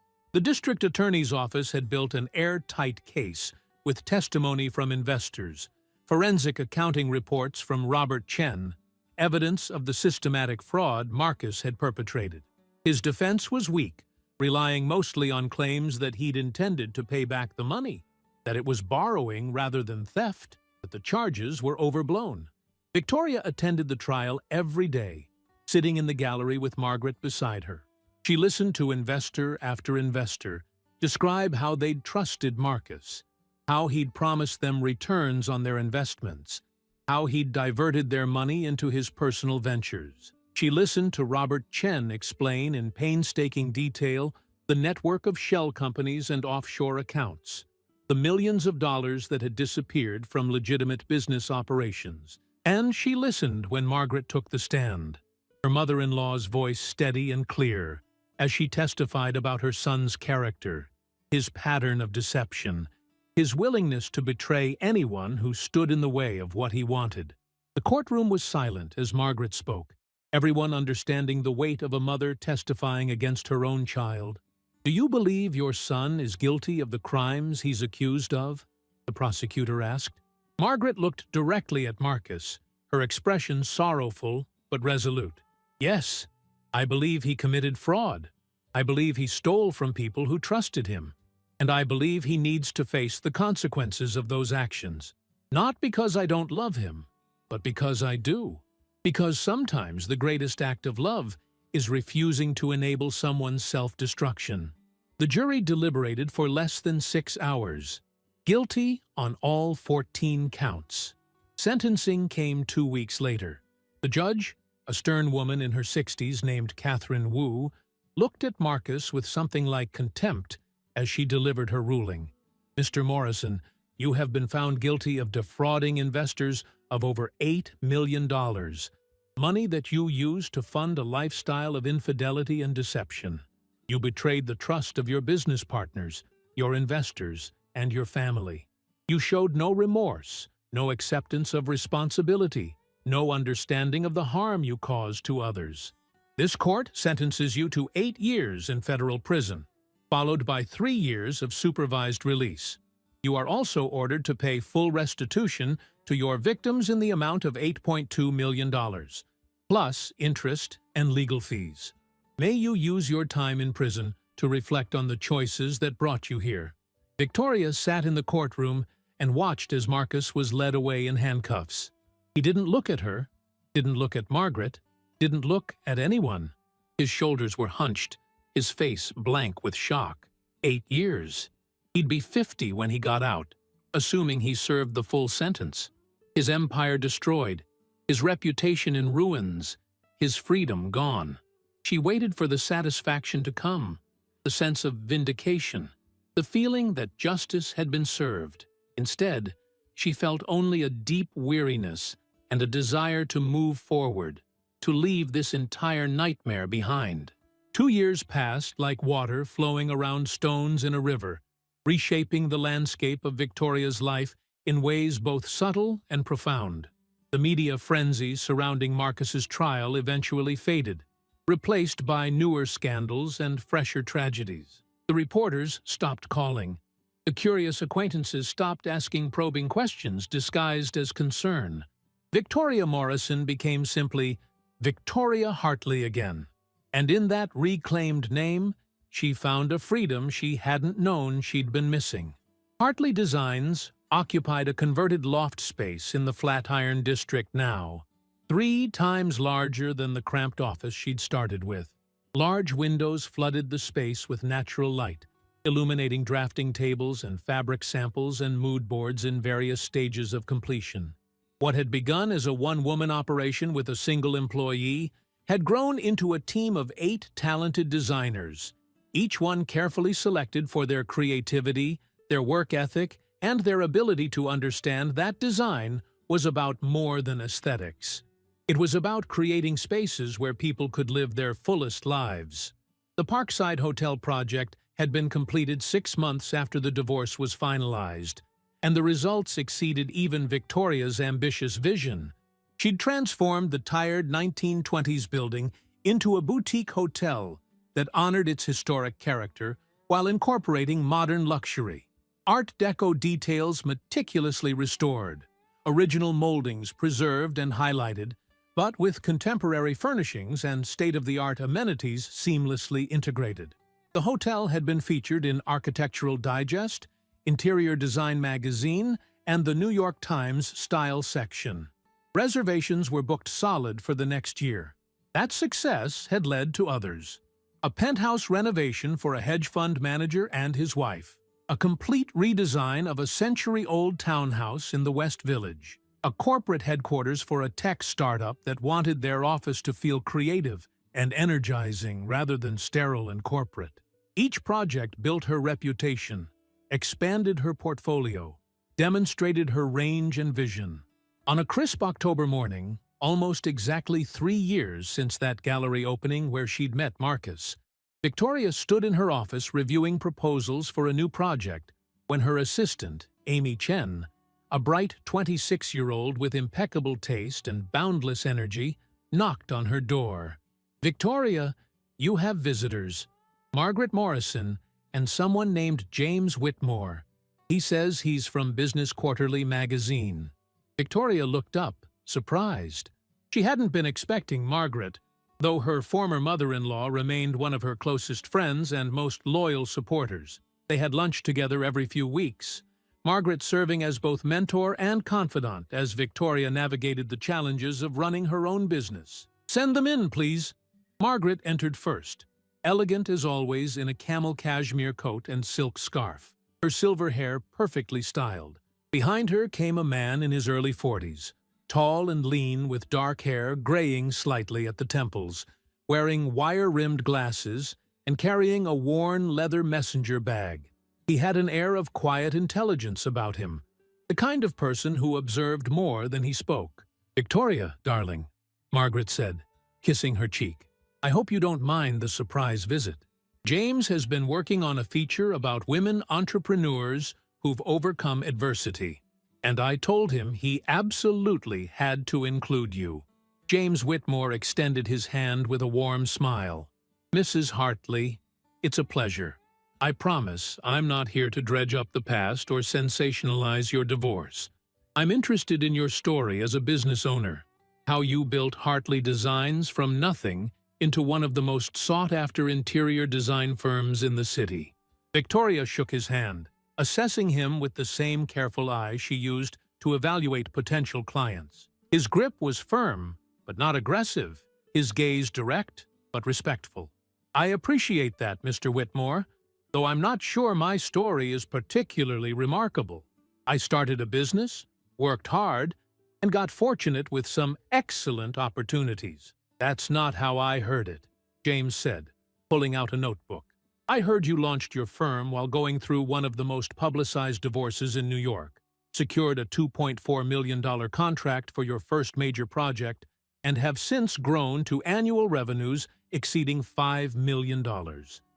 The district attorney's office had built an airtight case with testimony from investors, forensic accounting reports from Robert Chen, evidence of the systematic fraud Marcus had perpetrated. His defense was weak, relying mostly on claims that he'd intended to pay back the money, that it was borrowing rather than theft, that the charges were overblown. Victoria attended the trial every day, sitting in the gallery with Margaret beside her. She listened to investor after investor describe how they'd trusted Marcus, how he'd promised them returns on their investments, how he'd diverted their money into his personal ventures. She listened to Robert Chen explain in painstaking detail the network of shell companies and offshore accounts, the millions of dollars that had disappeared from legitimate business operations. And she listened when Margaret took the stand, her mother-in-law's voice steady and clear, as she testified about her son's character, his pattern of deception, his willingness to betray anyone who stood in the way of what he wanted. The courtroom was silent as Margaret spoke, everyone understanding the weight of a mother testifying against her own child. "Do you believe your son is guilty of the crimes he's accused of?" the prosecutor asked. Margaret looked directly at Marcus, her expression sorrowful but resolute. "Yes, I believe he committed fraud. I believe he stole from people who trusted him. And I believe he needs to face the consequences of those actions. Not because I don't love him, but because I do. Because sometimes the greatest act of love is refusing to enable someone's self-destruction." The jury deliberated for less than 6 hours. Guilty on all 14 counts. Sentencing came 2 weeks later. The judge, a stern woman in her 60s named Catherine Wu, looked at Marcus with something like contempt as she delivered her ruling. "Mr. Morrison, you have been found guilty of defrauding investors of over $8 million, money that you used to fund a lifestyle of infidelity and deception. You betrayed the trust of your business partners, your investors, and your family. You showed no remorse, no acceptance of responsibility, no understanding of the harm you caused to others. This court sentences you to 8 years in federal prison, followed by 3 years of supervised release. You are also ordered to pay full restitution to your victims in the amount of $8.2 million, plus interest and legal fees. May you use your time in prison to reflect on the choices that brought you here." Victoria sat in the courtroom and watched as Marcus was led away in handcuffs. He didn't look at her, didn't look at Margaret, didn't look at anyone. His shoulders were hunched, his face blank with shock. 8 years. He'd be 50 when he got out, assuming he served the full sentence. His empire destroyed, his reputation in ruins, his freedom gone. She waited for the satisfaction to come, the sense of vindication, the feeling that justice had been served. Instead, she felt only a deep weariness and a desire to move forward, to leave this entire nightmare behind. 2 years passed like water flowing around stones in a river, reshaping the landscape of Victoria's life in ways both subtle and profound. The media frenzy surrounding Marcus's trial eventually faded, replaced by newer scandals and fresher tragedies. The reporters stopped calling. The curious acquaintances stopped asking probing questions disguised as concern. Victoria Morrison became simply Victoria Hartley again. And in that reclaimed name, she found a freedom she hadn't known she'd been missing. Hartley Designs occupied a converted loft space in the Flatiron district now, 3 times larger than the cramped office she'd started with. Large windows flooded the space with natural light, illuminating drafting tables and fabric samples and mood boards in various stages of completion. What had begun as a one-woman operation with a single employee had grown into a team of 8 talented designers, each one carefully selected for their creativity, their work ethic, and their ability to understand that design was about more than aesthetics. It was about creating spaces where people could live their fullest lives. The Parkside Hotel project had been completed 6 months after the divorce was finalized, and the results exceeded even Victoria's ambitious vision. She'd transformed the tired 1920s building into a boutique hotel that honored its historic character while incorporating modern luxury. Art Deco details meticulously restored, original moldings preserved and highlighted, but with contemporary furnishings and state-of-the-art amenities seamlessly integrated. The hotel had been featured in Architectural Digest, Interior Design Magazine, and the New York Times Style section. Reservations were booked solid for the next year. That success had led to others. A penthouse renovation for a hedge fund manager and his wife. A complete redesign of a century-old townhouse in the West Village. A corporate headquarters for a tech startup that wanted their office to feel creative and energizing rather than sterile and corporate. Each project built her reputation, expanded her portfolio, demonstrated her range and vision. On a crisp October morning, almost exactly 3 years since that gallery opening where she'd met Marcus, Victoria stood in her office reviewing proposals for a new project when her assistant, Amy Chen, a bright 26-year-old with impeccable taste and boundless energy, knocked on her door. "Victoria, you have visitors. Margaret Morrison and someone named James Whitmore. He says he's from Business Quarterly magazine." Victoria looked up, surprised. She hadn't been expecting Margaret, though her former mother-in-law remained one of her closest friends and most loyal supporters. They had lunch together every few weeks, Margaret serving as both mentor and confidant as Victoria navigated the challenges of running her own business. "Send them in, please." Margaret entered first, elegant as always in a camel cashmere coat and silk scarf, her silver hair perfectly styled. Behind her came a man in his early 40s, tall and lean with dark hair graying slightly at the temples, wearing wire-rimmed glasses and carrying a worn leather messenger bag. He had an air of quiet intelligence about him, the kind of person who observed more than he spoke. "Victoria, darling," Margaret said, kissing her cheek. "I hope you don't mind the surprise visit. James has been working on a feature about women entrepreneurs who've overcome adversity, and I told him he absolutely had to include you." James Whitmore extended his hand with a warm smile. "Mrs. Hartley, it's a pleasure. I promise I'm not here to dredge up the past or sensationalize your divorce. I'm interested in your story as a business owner, how you built Hartley Designs from nothing into one of the most sought-after interior design firms in the city." Victoria shook his hand, assessing him with the same careful eye she used to evaluate potential clients. His grip was firm, but not aggressive, his gaze direct, but respectful. "I appreciate that, Mr. Whitmore, though I'm not sure my story is particularly remarkable. I started a business, worked hard, and got fortunate with some excellent opportunities." "That's not how I heard it," James said, pulling out a notebook. "I heard you launched your firm while going through one of the most publicized divorces in New York, secured a $2.4 million contract for your first major project, and have since grown to annual revenues exceeding $5 million.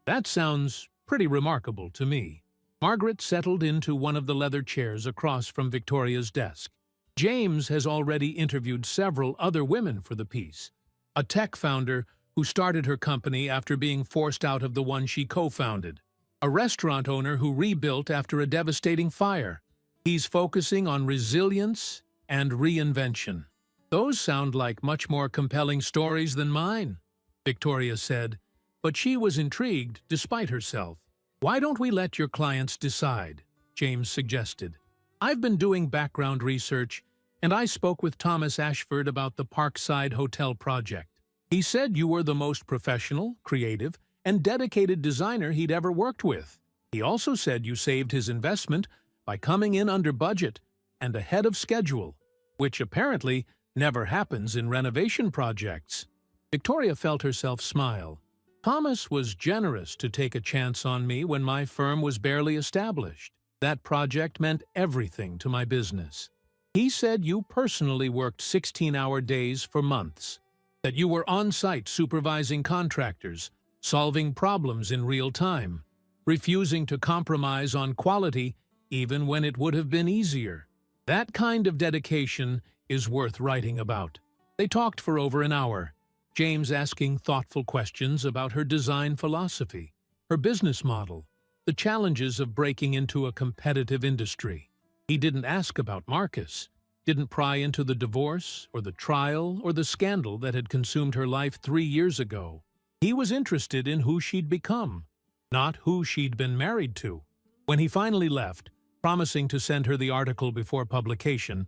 That sounds pretty remarkable to me." Margaret settled into one of the leather chairs across from Victoria's desk. "James has already interviewed several other women for the piece. A tech founder who started her company after being forced out of the one she co-founded. A restaurant owner who rebuilt after a devastating fire. He's focusing on resilience and reinvention." "Those sound like much more compelling stories than mine," Victoria said, but she was intrigued despite herself. "Why don't we let your clients decide?" James suggested. "I've been doing background research, and I spoke with Thomas Ashford about the Parkside Hotel project. He said you were the most professional, creative, and dedicated designer he'd ever worked with. He also said you saved his investment by coming in under budget and ahead of schedule, which apparently never happens in renovation projects." Victoria felt herself smile. "Thomas was generous to take a chance on me when my firm was barely established. That project meant everything to my business. He said you personally worked 16-hour days for months, that you were on-site supervising contractors, solving problems in real time, refusing to compromise on quality even when it would have been easier. That kind of dedication is worth writing about. They talked for over an hour, James asking thoughtful questions about her design philosophy, her business model, the challenges of breaking into a competitive industry. He didn't ask about Marcus, didn't pry into the divorce or the trial or the scandal that had consumed her life 3 years ago. He was interested in who she'd become, not who she'd been married to. When he finally left, promising to send her the article before publication,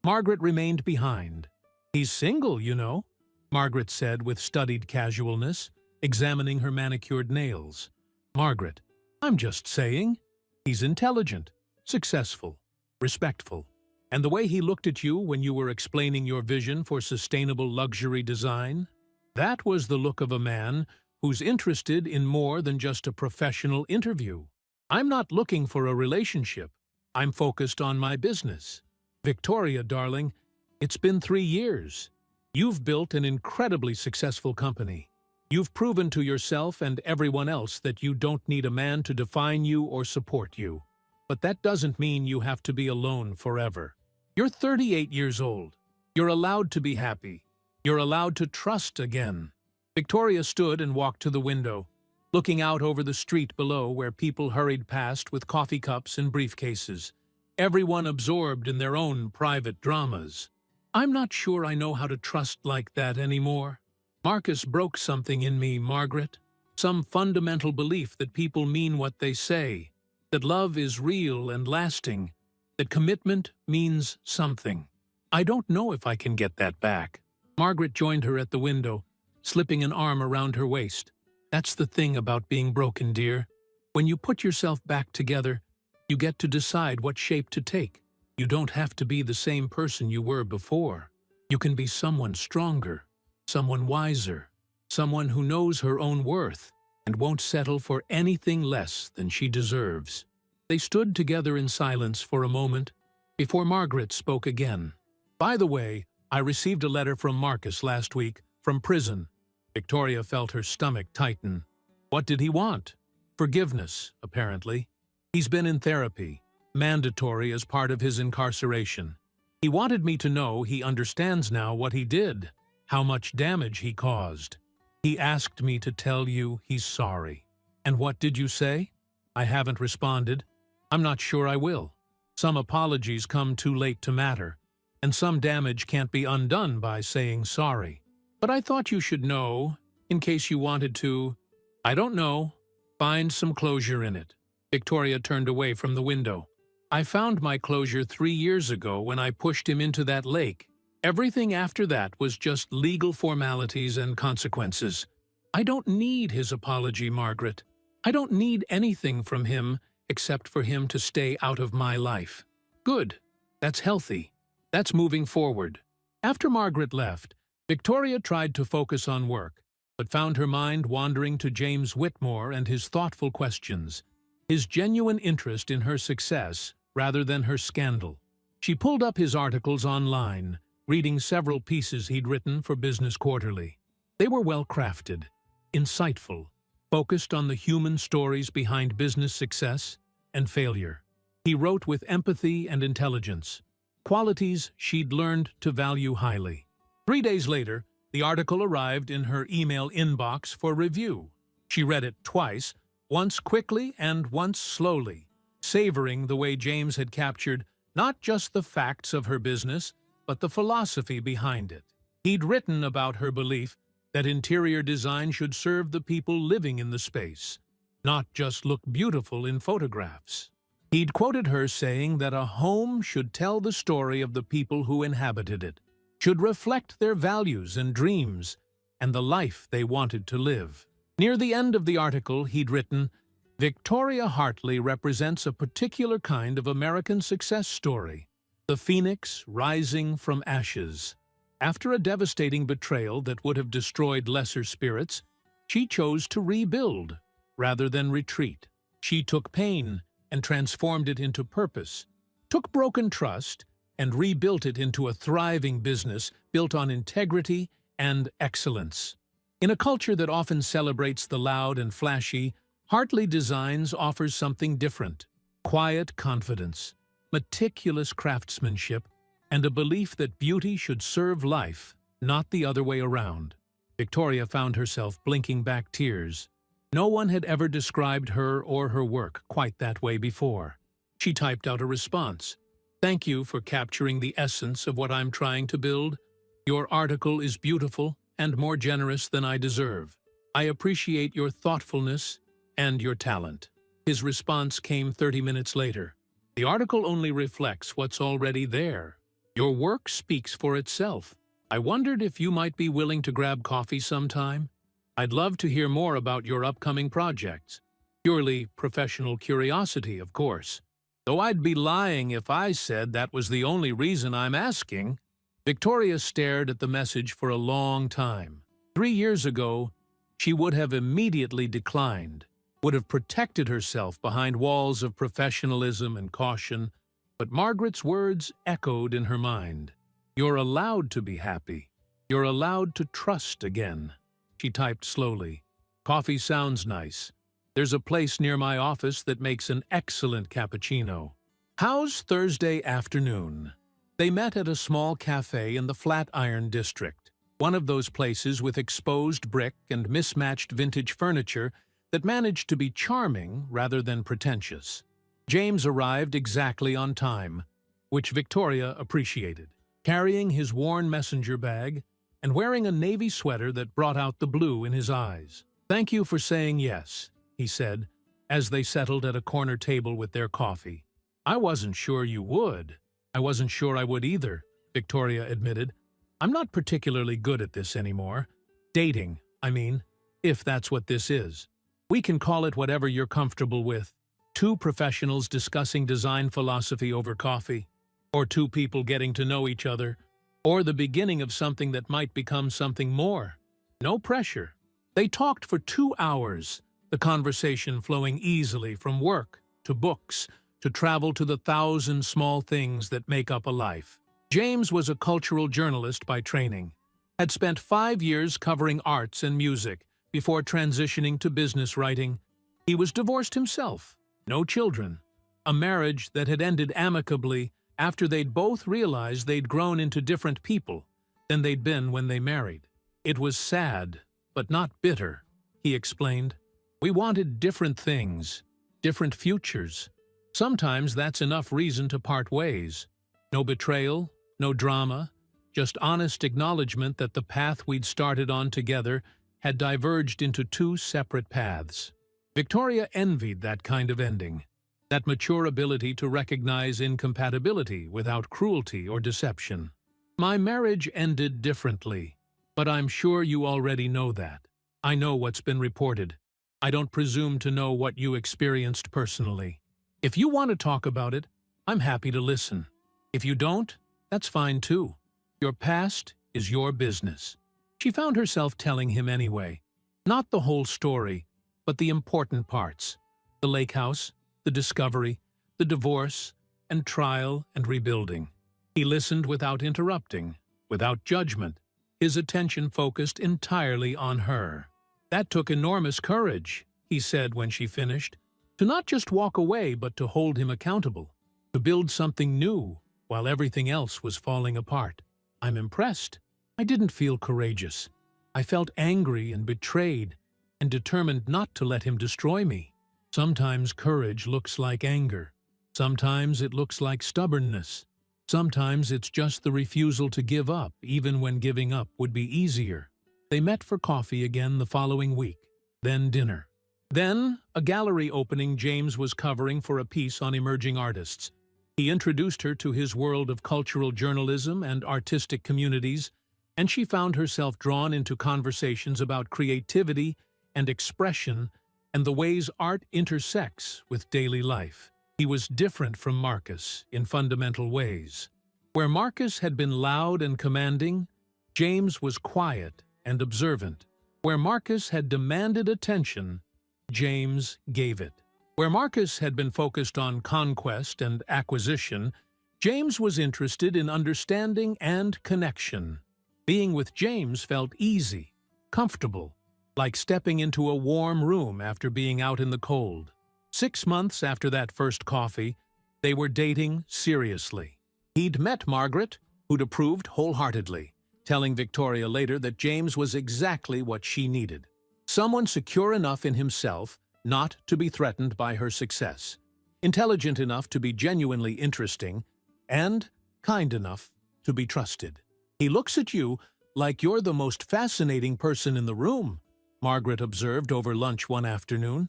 Margaret remained behind. "He's single, you know," Margaret said with studied casualness, examining her manicured nails. "Margaret, I'm just saying. He's intelligent, successful, respectful. And the way he looked at you when you were explaining your vision for sustainable luxury design, that was the look of a man who's interested in more than just a professional interview. I'm not looking for a relationship. I'm focused on my business. Victoria, darling, it's been 3 years. You've built an incredibly successful company. You've proven to yourself and everyone else that you don't need a man to define you or support you. But that doesn't mean you have to be alone forever. You're 38 years old. You're allowed to be happy. You're allowed to trust again." Victoria stood and walked to the window, looking out over the street below where people hurried past with coffee cups and briefcases, everyone absorbed in their own private dramas. "I'm not sure I know how to trust like that anymore. Marcus broke something in me, Margaret. Some fundamental belief that people mean what they say, that love is real and lasting, that commitment means something. I don't know if I can get that back." Margaret joined her at the window, slipping an arm around her waist. "That's the thing about being broken, dear. When you put yourself back together, you get to decide what shape to take. You don't have to be the same person you were before. You can be someone stronger, someone wiser, someone who knows her own worth and won't settle for anything less than she deserves." They stood together in silence for a moment before Margaret spoke again. "By the way, I received a letter from Marcus last week, from prison." Victoria felt her stomach tighten. What did he want? Forgiveness, apparently. He's been in therapy, mandatory as part of his incarceration. He wanted me to know he understands now what he did, how much damage he caused. He asked me to tell you he's sorry. And what did you say? I haven't responded. I'm not sure I will. Some apologies come too late to matter, and some damage can't be undone by saying sorry. But I thought you should know, in case you wanted to, I don't know, find some closure in it. Victoria turned away from the window. I found my closure 3 years ago when I pushed him into that lake. Everything after that was just legal formalities and consequences. I don't need his apology, Margaret. I don't need anything from him except for him to stay out of my life. Good. That's healthy. That's moving forward. After Margaret left, Victoria tried to focus on work, but found her mind wandering to James Whitmore and his thoughtful questions, his genuine interest in her success rather than her scandal. She pulled up his articles online, reading several pieces he'd written for Business Quarterly. They were well-crafted, insightful, focused on the human stories behind business success and failure. He wrote with empathy and intelligence, qualities she'd learned to value highly. 3 days later, the article arrived in her email inbox for review. She read it twice, once quickly and once slowly, savoring the way James had captured not just the facts of her business, but the philosophy behind it. He'd written about her belief that interior design should serve the people living in the space, not just look beautiful in photographs. He'd quoted her saying that a home should tell the story of the people who inhabited it, should reflect their values and dreams, and the life they wanted to live. Near the end of the article, he'd written, Victoria Hartley represents a particular kind of American success story, the phoenix rising from ashes. After a devastating betrayal that would have destroyed lesser spirits, she chose to rebuild rather than retreat. She took pain and transformed it into purpose, took broken trust and rebuilt it into a thriving business built on integrity and excellence. In a culture that often celebrates the loud and flashy, Hartley Designs offers something different: quiet confidence, meticulous craftsmanship, and a belief that beauty should serve life, not the other way around. Victoria found herself blinking back tears. No one had ever described her or her work quite that way before. She typed out a response. "Thank you for capturing the essence of what I'm trying to build. Your article is beautiful and more generous than I deserve. I appreciate your thoughtfulness and your talent." His response came 30 minutes later. "The article only reflects what's already there. Your work speaks for itself. I wondered if you might be willing to grab coffee sometime. I'd love to hear more about your upcoming projects. Purely professional curiosity, of course. Though I'd be lying if I said that was the only reason I'm asking." Victoria stared at the message for a long time. 3 years ago, she would have immediately declined, would have protected herself behind walls of professionalism and caution, but Margaret's words echoed in her mind. "You're allowed to be happy. You're allowed to trust again." She typed slowly. "Coffee sounds nice. There's a place near my office that makes an excellent cappuccino. How's Thursday afternoon?" They met at a small cafe in the Flatiron district, one of those places with exposed brick and mismatched vintage furniture that managed to be charming rather than pretentious. James arrived exactly on time, which Victoria appreciated, carrying his worn messenger bag and wearing a navy sweater that brought out the blue in his eyes. "Thank you for saying yes," he said, as they settled at a corner table with their coffee. "I wasn't sure you would." "I wasn't sure I would either," Victoria admitted. "I'm not particularly good at this anymore. Dating, I mean, if that's what this is. We can call it whatever you're comfortable with. Two professionals discussing design philosophy over coffee, or two people getting to know each other, or the beginning of something that might become something more. No pressure." They talked for 2 hours, the conversation flowing easily from work to books to travel to the 1,000 small things that make up a life. James was a cultural journalist by training, had spent 5 years covering arts and music before transitioning to business writing. He was divorced himself, no children, a marriage that had ended amicably after they'd both realized they'd grown into different people than they'd been when they married. "It was sad, but not bitter," he explained. "We wanted different things, different futures. Sometimes that's enough reason to part ways. No betrayal, no drama, just honest acknowledgement that the path we'd started on together had diverged into 2 separate paths." Victoria envied that kind of ending, that mature ability to recognize incompatibility without cruelty or deception. "My marriage ended differently, but I'm sure you already know that. I know what's been reported. I don't presume to know what you experienced personally. If you want to talk about it, I'm happy to listen. If you don't, that's fine too. Your past is your business." She found herself telling him anyway. Not the whole story, but the important parts. The lake house, the discovery, the divorce, and trial and rebuilding. He listened without interrupting, without judgment, his attention focused entirely on her. "That took enormous courage," he said when she finished, "to not just walk away but to hold him accountable, to build something new while everything else was falling apart. I'm impressed. I didn't feel courageous. I felt angry and betrayed and determined not to let him destroy me. Sometimes courage looks like anger. Sometimes it looks like stubbornness. Sometimes it's just the refusal to give up, even when giving up would be easier." They met for coffee again the following week, then dinner. Then, a gallery opening James was covering for a piece on emerging artists. He introduced her to his world of cultural journalism and artistic communities, and she found herself drawn into conversations about creativity and expression and the ways art intersects with daily life. He was different from Marcus in fundamental ways. Where Marcus had been loud and commanding, James was quiet and observant. Where Marcus had demanded attention, James gave it. Where Marcus had been focused on conquest and acquisition, James was interested in understanding and connection. Being with James felt easy, comfortable, like stepping into a warm room after being out in the cold. 6 months after that first coffee, they were dating seriously. He'd met Margaret, who'd approved wholeheartedly, telling Victoria later that James was exactly what she needed. Someone secure enough in himself not to be threatened by her success, intelligent enough to be genuinely interesting, and kind enough to be trusted. "He looks at you like you're the most fascinating person in the room," Margaret observed over lunch one afternoon.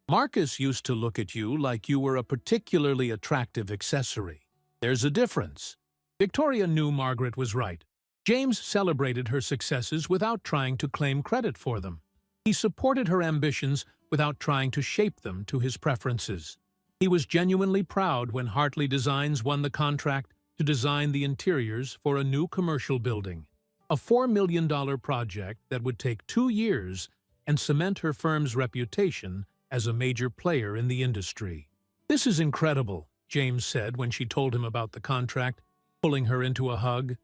"Marcus used to look at you like you were a particularly attractive accessory. There's a difference." Victoria knew Margaret was right. James celebrated her successes without trying to claim credit for them. He supported her ambitions without trying to shape them to his preferences. He was genuinely proud when Hartley Designs won the contract to design the interiors for a new commercial building, a $4 million project that would take 2 years and cement her firm's reputation as a major player in the industry. "This is incredible," James said when she told him about the contract, pulling her into a hug.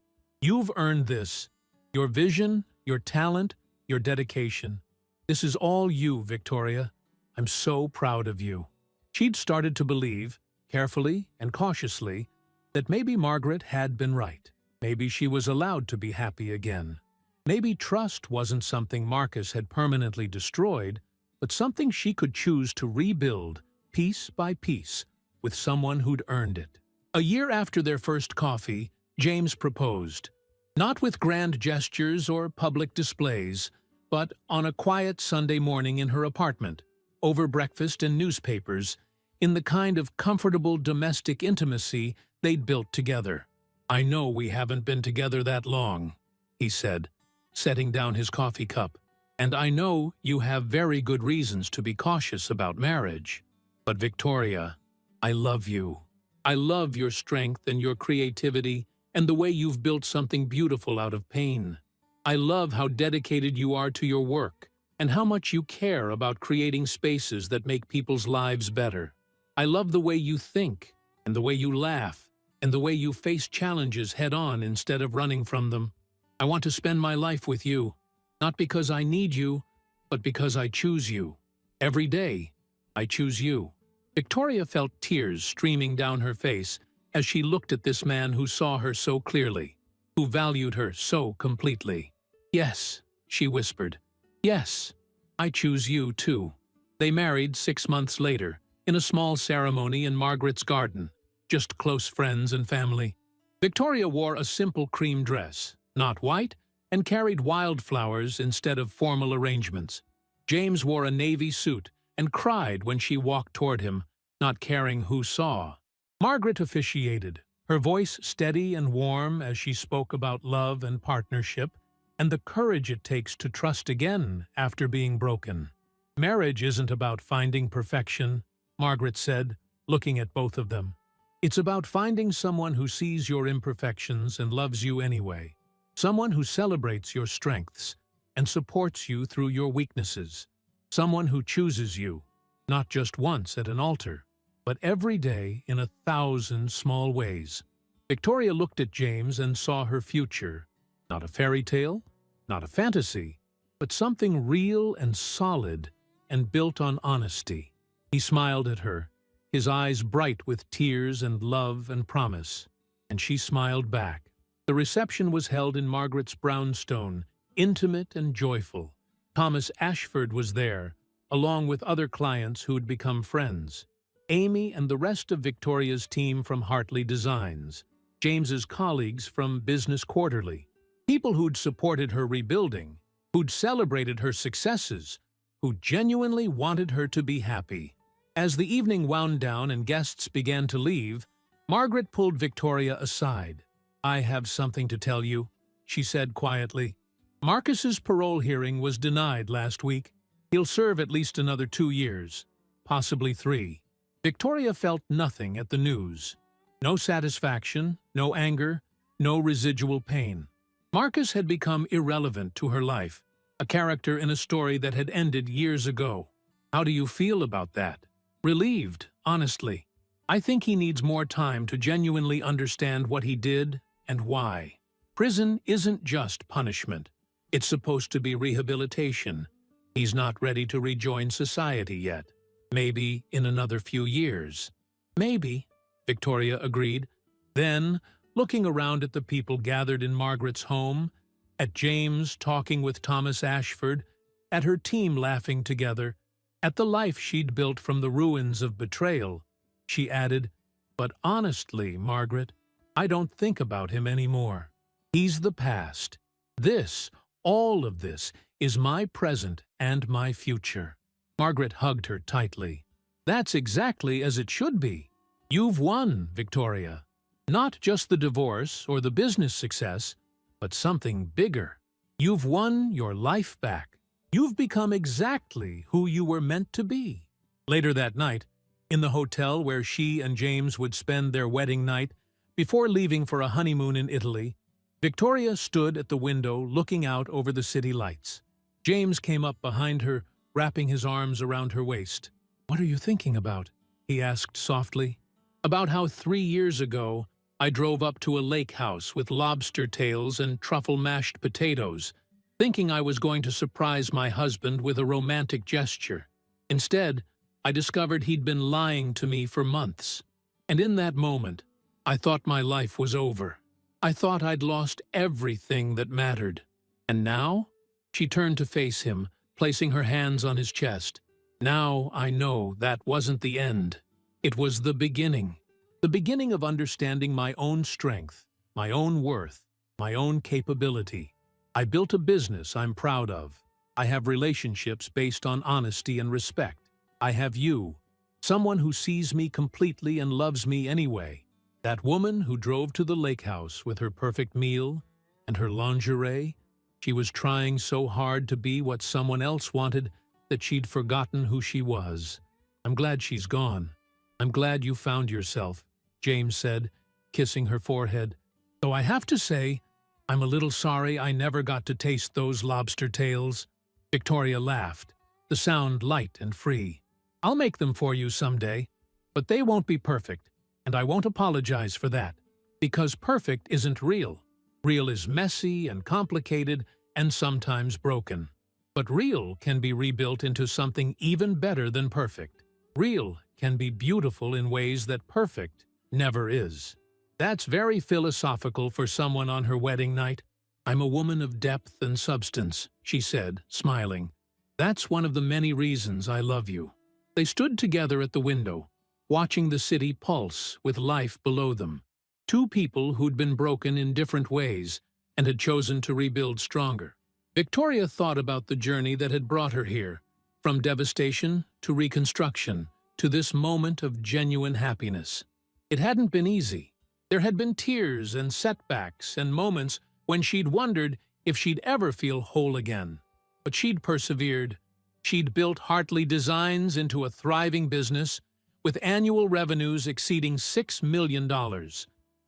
"You've earned this. Your vision, your talent, your dedication. This is all you, Victoria. I'm so proud of you." She'd started to believe, carefully and cautiously, that maybe Margaret had been right. Maybe she was allowed to be happy again. Maybe trust wasn't something Marcus had permanently destroyed, but something she could choose to rebuild, piece by piece, with someone who'd earned it. A year after their first coffee, James proposed. Not with grand gestures or public displays, but on a quiet Sunday morning in her apartment, over breakfast and newspapers, in the kind of comfortable domestic intimacy they'd built together. "I know we haven't been together that long," he said, setting down his coffee cup, "and I know you have very good reasons to be cautious about marriage. But Victoria, I love you. I love your strength and your creativity and the way you've built something beautiful out of pain. I love how dedicated you are to your work and how much you care about creating spaces that make people's lives better. I love the way you think and the way you laugh and the way you face challenges head-on instead of running from them. I want to spend my life with you, not because I need you, but because I choose you. Every day, I choose you." Victoria felt tears streaming down her face as she looked at this man who saw her so clearly, who valued her so completely. "Yes," she whispered. "Yes, I choose you too." They married 6 months later, in a small ceremony in Margaret's garden, just close friends and family. Victoria wore a simple cream dress, not white, and carried wildflowers instead of formal arrangements. James wore a navy suit and cried when she walked toward him, not caring who saw. Margaret officiated, her voice steady and warm as she spoke about love and partnership, and the courage it takes to trust again after being broken. "Marriage isn't about finding perfection," Margaret said, looking at both of them. "It's about finding someone who sees your imperfections and loves you anyway. Someone who celebrates your strengths and supports you through your weaknesses. Someone who chooses you, not just once at an altar, but every day in 1,000 small ways." Victoria looked at James and saw her future. Not a fairy tale, not a fantasy, but something real and solid and built on honesty. He smiled at her, his eyes bright with tears and love and promise, and she smiled back. The reception was held in Margaret's brownstone, intimate and joyful. Thomas Ashford was there, along with other clients who had become friends. Amy and the rest of Victoria's team from Hartley Designs, James's colleagues from Business Quarterly, people who'd supported her rebuilding, who'd celebrated her successes, who genuinely wanted her to be happy. As the evening wound down and guests began to leave, Margaret pulled Victoria aside. "I have something to tell you," she said quietly. "Marcus's parole hearing was denied last week. He'll serve at least another 2 years, possibly 3. Victoria felt nothing at the news. No satisfaction, no anger, no residual pain. Marcus had become irrelevant to her life, a character in a story that had ended years ago. "How do you feel about that?" Relieved, honestly. I think he needs more time to genuinely understand what he did and why. Prison isn't just punishment. It's supposed to be rehabilitation. He's not ready to rejoin society yet. Maybe in another few years. Maybe, Victoria agreed. Then, looking around at the people gathered in Margaret's home, at James talking with Thomas Ashford, at her team laughing together, at the life she'd built from the ruins of Betrayal, she added, "But honestly, Margaret, I don't think about him anymore. He's the past. This, all of this, is my present and my future." Margaret hugged her tightly. "That's exactly as it should be. You've won, Victoria. Not just the divorce or the business success, but something bigger. You've won your life back. You've become exactly who you were meant to be." Later that night, in the hotel where she and James would spend their wedding night before leaving for a honeymoon in Italy, Victoria stood at the window looking out over the city lights. James came up behind her, wrapping his arms around her waist. "What are you thinking about?" he asked softly. "About how 3 years ago I drove up to a lake house with lobster tails and truffle mashed potatoes, thinking I was going to surprise my husband with a romantic gesture. Instead, I discovered he'd been lying to me for months. And in that moment, I thought my life was over. I thought I'd lost everything that mattered. And now?" She turned to face him, placing her hands on his chest. "Now I know that wasn't the end. It was the beginning. The beginning of understanding my own strength, my own worth, my own capability. I built a business I'm proud of. I have relationships based on honesty and respect. I have you, someone who sees me completely and loves me anyway. That woman who drove to the lake house with her perfect meal and her lingerie, she was trying so hard to be what someone else wanted that she'd forgotten who she was. I'm glad she's gone. I'm glad you found yourself," James said, kissing her forehead. "Though I have to say, I'm a little sorry I never got to taste those lobster tails." Victoria laughed, the sound light and free. "I'll make them for you someday, but they won't be perfect, and I won't apologize for that, because perfect isn't real. Real is messy and complicated and sometimes broken. But real can be rebuilt into something even better than perfect. Real can be beautiful in ways that perfect never is." That's very philosophical for someone on her wedding night. "I'm a woman of depth and substance," she said, smiling. "That's one of the many reasons I love you." They stood together at the window, watching the city pulse with life below them. Two people who'd been broken in different ways and had chosen to rebuild stronger. Victoria thought about the journey that had brought her here, from devastation to reconstruction, to this moment of genuine happiness. It hadn't been easy. There had been tears and setbacks and moments when she'd wondered if she'd ever feel whole again. But she'd persevered. She'd built Hartley Designs into a thriving business with annual revenues exceeding $6 million.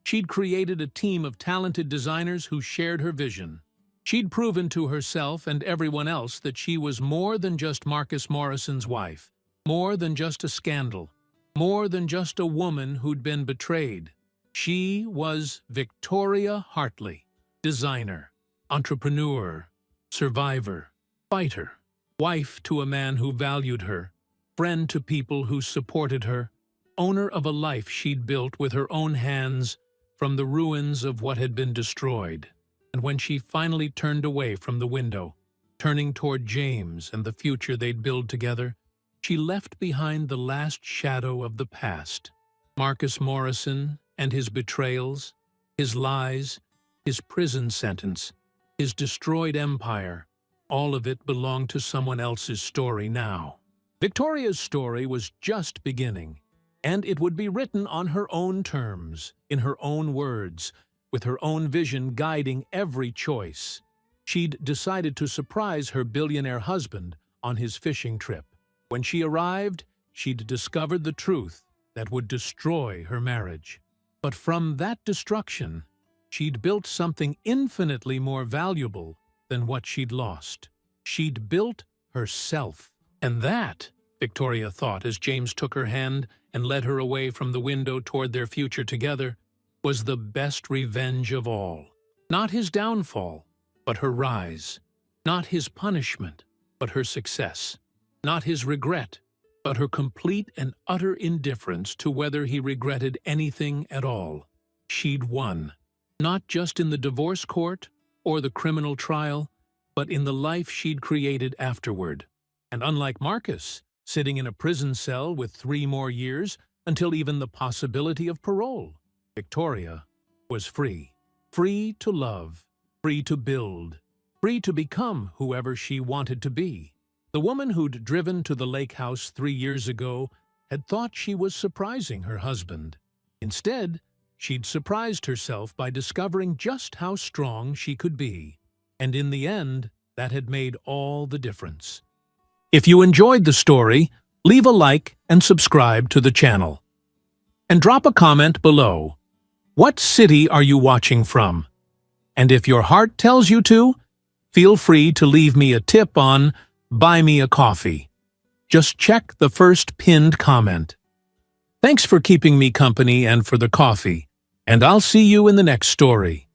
She'd created a team of talented designers who shared her vision. She'd proven to herself and everyone else that she was more than just Marcus Morrison's wife, more than just a scandal, more than just a woman who'd been betrayed. She was Victoria Hartley, designer, entrepreneur, survivor, fighter, wife to a man who valued her, friend to people who supported her, owner of a life she'd built with her own hands from the ruins of what had been destroyed. And when she finally turned away from the window, turning toward James and the future they'd build together, she left behind the last shadow of the past. Marcus Morrison and his betrayals, his lies, his prison sentence, his destroyed empire, all of it belonged to someone else's story now. Victoria's story was just beginning, and it would be written on her own terms, in her own words, with her own vision guiding every choice. She'd decided to surprise her billionaire husband on his fishing trip. When she arrived, she'd discovered the truth that would destroy her marriage. But from that destruction, she'd built something infinitely more valuable than what she'd lost. She'd built herself. And that, Victoria thought as James took her hand and led her away from the window toward their future together, was the best revenge of all. Not his downfall, but her rise. Not his punishment, but her success. Not his regret, but her complete and utter indifference to whether he regretted anything at all. She'd won, not just in the divorce court or the criminal trial, but in the life she'd created afterward. And unlike Marcus, sitting in a prison cell with 3 more years until even the possibility of parole, Victoria was free. Free to love, free to build, free to become whoever she wanted to be. The woman who'd driven to the lake house 3 years ago had thought she was surprising her husband. Instead, she'd surprised herself by discovering just how strong she could be. And in the end, that had made all the difference. If you enjoyed the story, leave a like and subscribe to the channel. And drop a comment below. What city are you watching from? And if your heart tells you to, feel free to leave me a tip on Buy Me a Coffee. Just check the first pinned comment. Thanks for keeping me company and for the coffee, and I'll see you in the next story.